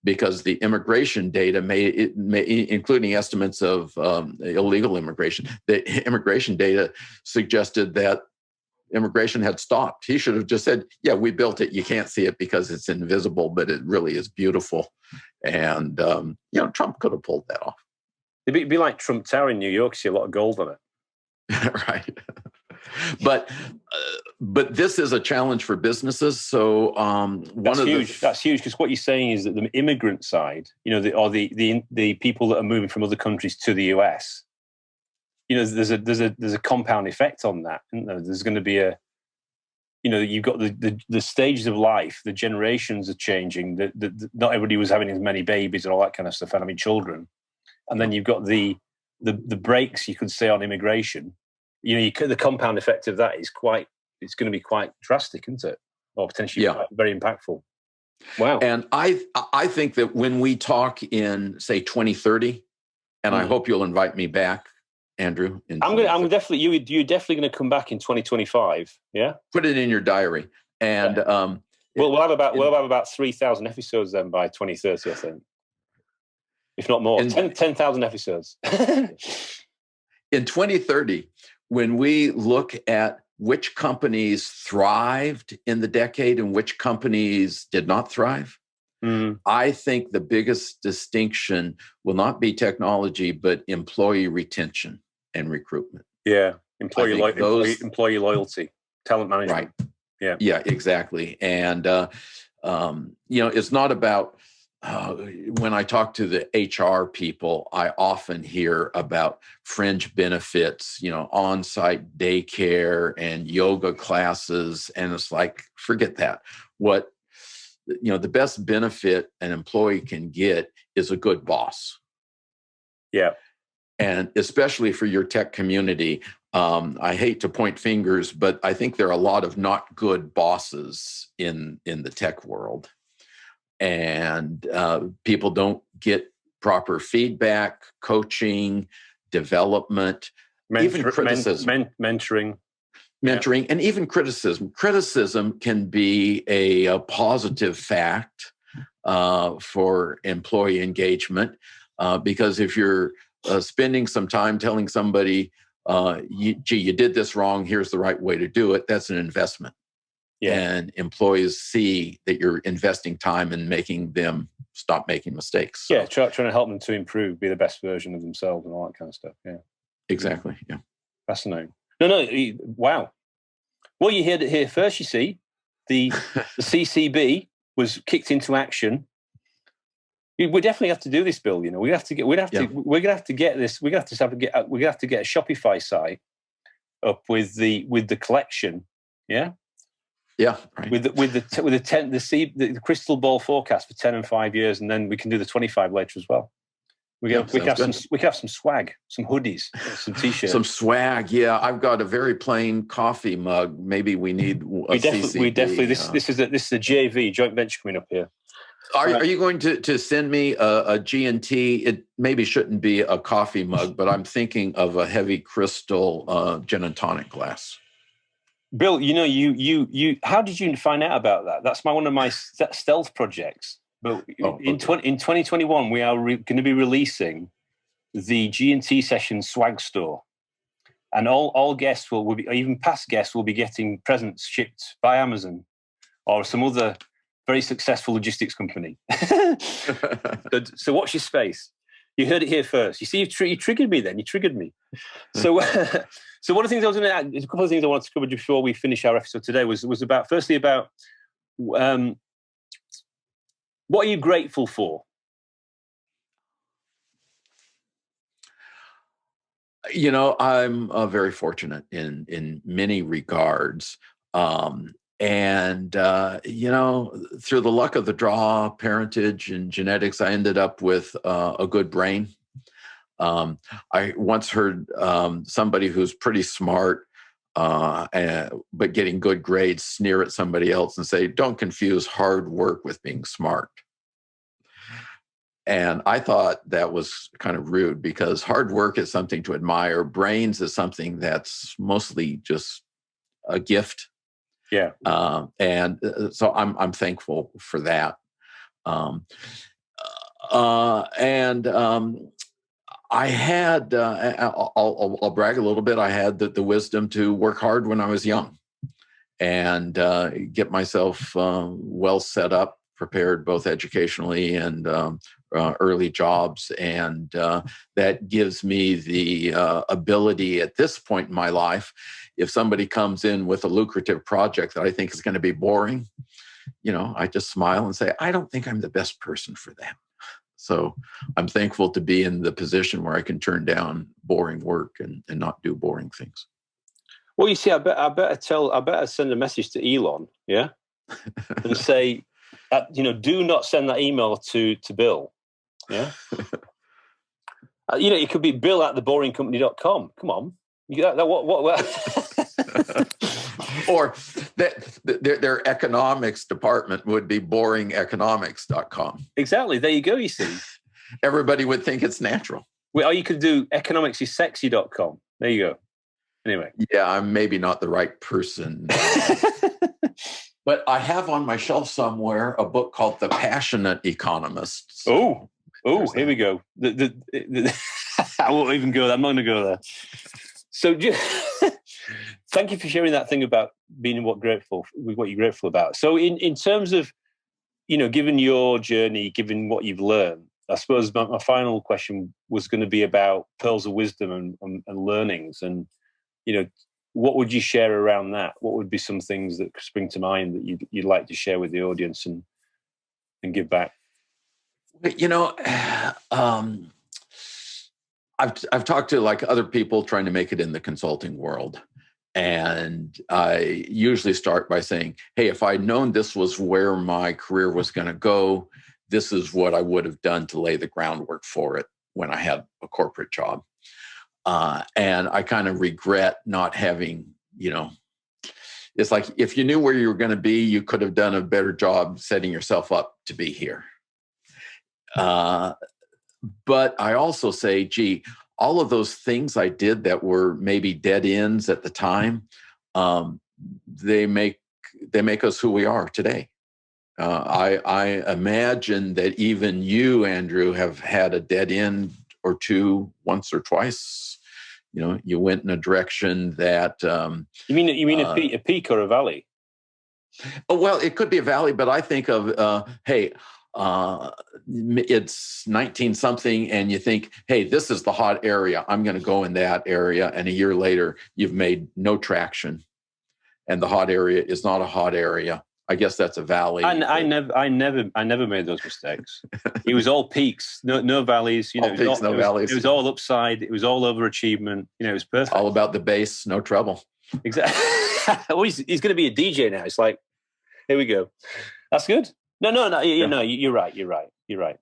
because the immigration data including estimates of illegal immigration, the immigration data suggested that immigration had stopped. He should have just said, yeah, we built it. You can't see it because it's invisible, but it really is beautiful. And, Trump could have pulled that off. It'd be like Trump Tower in New York, see a lot of gold on it. Right. But this is a challenge for businesses. So That's huge, because what you're saying is that the immigrant side, the people that are moving from other countries to the US, there's a compound effect on that, isn't there? There's going to be you've got the stages of life, the generations are changing. Not everybody was having as many babies and all that kind of stuff, and having children. And then you've got the brakes, you could say, on immigration. The compound effect of that is it's going to be quite drastic, isn't it? Or potentially very impactful. Wow. And I think that when we talk in, say, 2030, and I hope you'll invite me back, Andrew. I'm definitely, you're definitely going to come back in 2025. Yeah. Put it in your diary. And we'll have about 3,000 episodes then by 2030, I think. If not more, 10,000 episodes. In 2030, when we look at which companies thrived in the decade and which companies did not thrive, I think the biggest distinction will not be technology, but employee retention and recruitment. Yeah, employee loyalty, talent management. Right. Yeah, exactly. And it's not about. When I talk to the HR people, I often hear about fringe benefits, on-site daycare and yoga classes. And it's like, forget that. What, the best benefit an employee can get is a good boss. Yeah. And especially for your tech community, I hate to point fingers, but I think there are a lot of not good bosses in the tech world. And people don't get proper feedback, coaching, development, even criticism. Mentoring, and even criticism. Criticism can be a positive fact for employee engagement because if you're spending some time telling somebody, you did this wrong, here's the right way to do it, that's an investment. Yeah. And employees see that you're investing time in making them stop making mistakes. So. Yeah, trying to help them to improve, be the best version of themselves and all that kind of stuff. Yeah, exactly. Yeah, fascinating. No, wow. Well, you heard it here first. You see, the CCB was kicked into action. We definitely have to do this, Bill. We're gonna have to get this. We're gonna have to get a Shopify site up with the collection. Yeah. Yeah, right. With the crystal ball forecast for 10 and 5 years, and then we can do the 25 later as well. We can have some swag, some hoodies, some t-shirts, some swag. Yeah, I've got a very plain coffee mug. Maybe we need a CCB. We definitely. This is a JV joint venture coming up here. Are you going to send me a G&T? It maybe shouldn't be a coffee mug, but I'm thinking of a heavy crystal gin and tonic glass. Bill, you. How did you find out about that? That's one of my stealth projects. But in 2021, we are going to be releasing the G&T Session swag store, and all guests will be, even past guests will be getting presents shipped by Amazon or some other very successful logistics company. So watch your space. You heard it here first. You see, you triggered me then. You triggered me. So, so one of the things I was going to add, a couple of things I wanted to cover before we finish our episode today was about what are you grateful for? I'm very fortunate in many regards. And through the luck of the draw, parentage, and genetics, I ended up with a good brain. I once heard somebody who's pretty smart, but getting good grades, sneer at somebody else and say, "Don't confuse hard work with being smart." And I thought that was kind of rude because hard work is something to admire. Brains is something that's mostly just a gift. Yeah. And so I'm thankful for that. I had, I'll brag a little bit. I had the wisdom to work hard when I was young and get myself well set up, prepared both educationally and early jobs. And that gives me the ability at this point in my life, if somebody comes in with a lucrative project that I think is going to be boring, I just smile and say, I don't think I'm the best person for them. So I'm thankful to be in the position where I can turn down boring work and not do boring things. Well, you see, I better send a message to Elon, yeah, and say, do not send that email to Bill, yeah. It could be bill@theboringcompany.com. Come on, what? Or their economics department would be boringeconomics.com. Exactly. There you go. You see, everybody would think it's natural. Well, or you could do economicssexy.com. There you go. Anyway. Yeah, I'm maybe not the right person. But I have on my shelf somewhere a book called The Passionate Economist. So here we go. I won't even go there. I'm not going to go there. So thank you for sharing that thing about being what you're grateful about. So in terms of, given your journey, given what you've learned, I suppose my final question was going to be about pearls of wisdom and learnings. And, what would you share around that? What would be some things that spring to mind that you'd like to share with the audience and give back? I've talked to like other people trying to make it in the consulting world. And I usually start by saying, hey, if I'd known this was where my career was going to go, this is what I would have done to lay the groundwork for it when I had a corporate job. And I kind of regret not having, it's like if you knew where you were going to be, you could have done a better job setting yourself up to be here. But I also say, gee, all of those things I did that were maybe dead ends at the time, they make us who we are today. I imagine that even you, Andrew, have had a dead end or two once or twice. You went in a direction that you mean a peak or a valley? Oh, well, it could be a valley, but I think of hey. It's 19 something and you think, hey, this is the hot area. I'm going to go in that area. And a year later, you've made no traction and the hot area is not a hot area. I guess that's a valley. I never made those mistakes. It was all peaks, no valleys. All peaks, no valleys. It was all upside. It was all overachievement. It was perfect. It's all about the bass, no trouble. Exactly. Well, he's going to be a DJ now. It's like, here we go. That's good. No. You're right.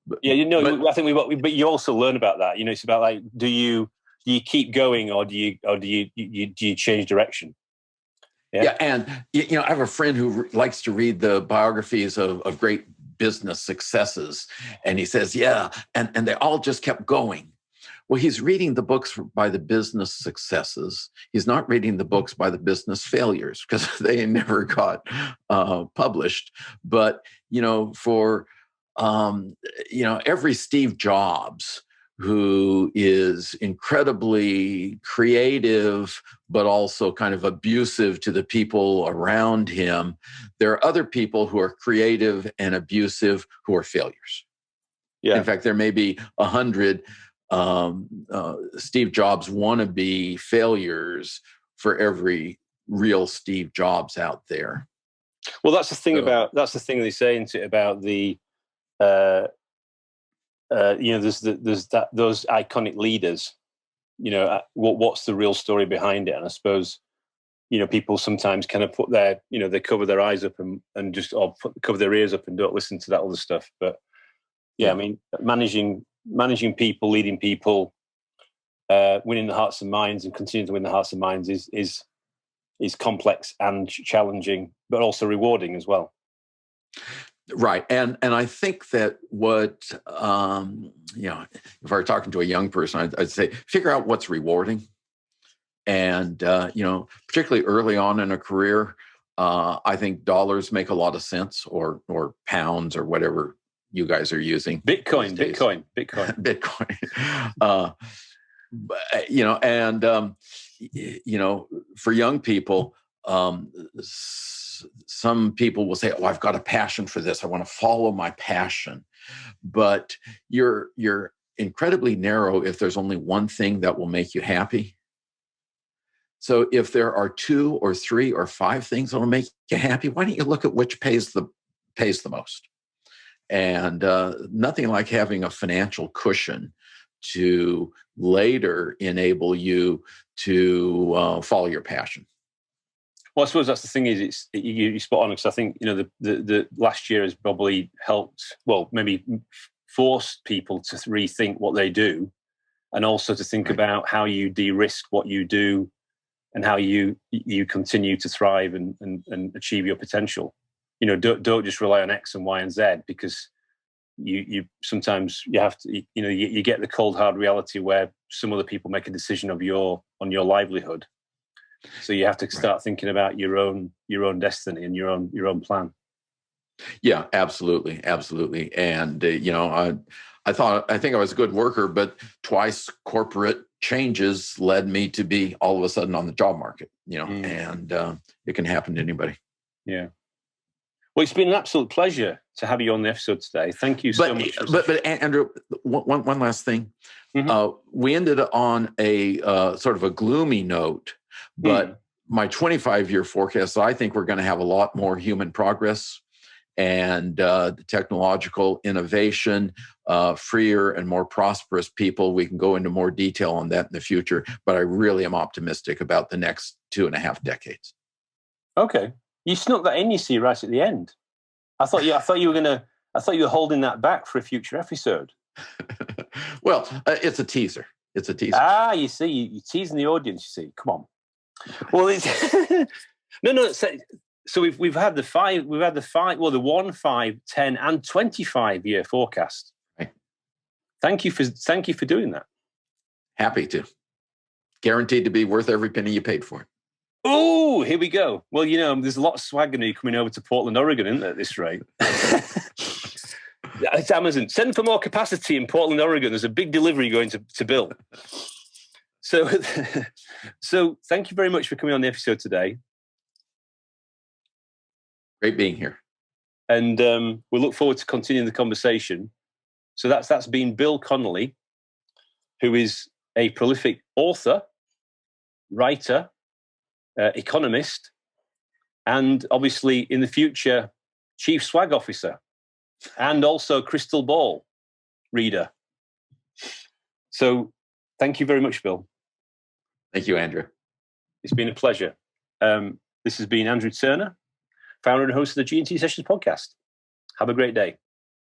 But, I think but you also learn about that. It's about like, do you keep going or do you change direction? Yeah, and I have a friend who likes to read the biographies of great business successes, and he says, yeah, and they all just kept going. Well, he's reading the books by the business successes. He's not reading the books by the business failures because they never got published. But, for, every Steve Jobs who is incredibly creative, but also kind of abusive to the people around him, there are other people who are creative and abusive who are failures. Yeah. In fact, there may be 100 Steve Jobs wannabe failures for every real Steve Jobs out there. Well, that's the thing they say about the there's those iconic leaders. What's the real story behind it? And I suppose people sometimes kind of put their they cover their eyes up and just cover their ears up and don't listen to that other stuff. But I mean, managing people, leading people, winning the hearts and minds, and continuing to win the hearts and minds is complex and challenging, but also rewarding as well. Right, and I think that what if I were talking to a young person, I'd say figure out what's rewarding, and particularly early on in a career, I think dollars make a lot of sense, or pounds, or whatever you guys are using. Bitcoin. For young people, some people will say, "Oh, I've got a passion for this. I want to follow my passion." But you're incredibly narrow if there's only one thing that will make you happy. So if there are 2 or 3 or 5 things that will make you happy, why don't you look at which pays the most? And nothing like having a financial cushion to later enable you to follow your passion. Well, I suppose that's the thing is you spot on because I think the last year has probably helped. Well, maybe forced people to rethink what they do, and also to think about how you de-risk what you do, and how you continue to thrive and achieve your potential. Don't just rely on X and Y and Z, because you sometimes you have to you get the cold hard reality where some other people make a decision on your livelihood. So you have to start thinking about your own destiny and your own plan. Yeah, absolutely. And I think I was a good worker, but twice corporate changes led me to be all of a sudden on the job market. And it can happen to anybody. Yeah. Well, it's been an absolute pleasure to have you on the episode today. Thank you so much. But Andrew, one last thing. Mm-hmm. We ended on a sort of a gloomy note, but my 25-year forecast, I think we're going to have a lot more human progress and the technological innovation, freer and more prosperous people. We can go into more detail on that in the future, but I really am optimistic about the next 2.5 decades. Okay. You snuck that in, you see, right at the end. I thought you were holding that back for a future episode. Well, it's a teaser. Ah, you see, you're teasing the audience. You see, come on. Well, it's no. So we've had the 5, well, the 1, 5, 10, and 25-year forecast. Right. Thank you for doing that. Happy to. Guaranteed to be worth every penny you paid for it. Oh, here we go. Well, there's a lot of swag going to be coming over to Portland, Oregon, isn't there, at this rate? It's Amazon. Send for more capacity in Portland, Oregon. There's a big delivery going to Bill. So thank you very much for coming on the episode today. Great being here. And we look forward to continuing the conversation. So that's been Bill Conerly, who is a prolific author, writer, economist, and obviously in the future, chief swag officer, and also crystal ball reader. So thank you very much, Bill. Thank you, Andrew. It's been a pleasure. This has been Andrew Turner, founder and host of the G&T Sessions podcast. Have a great day.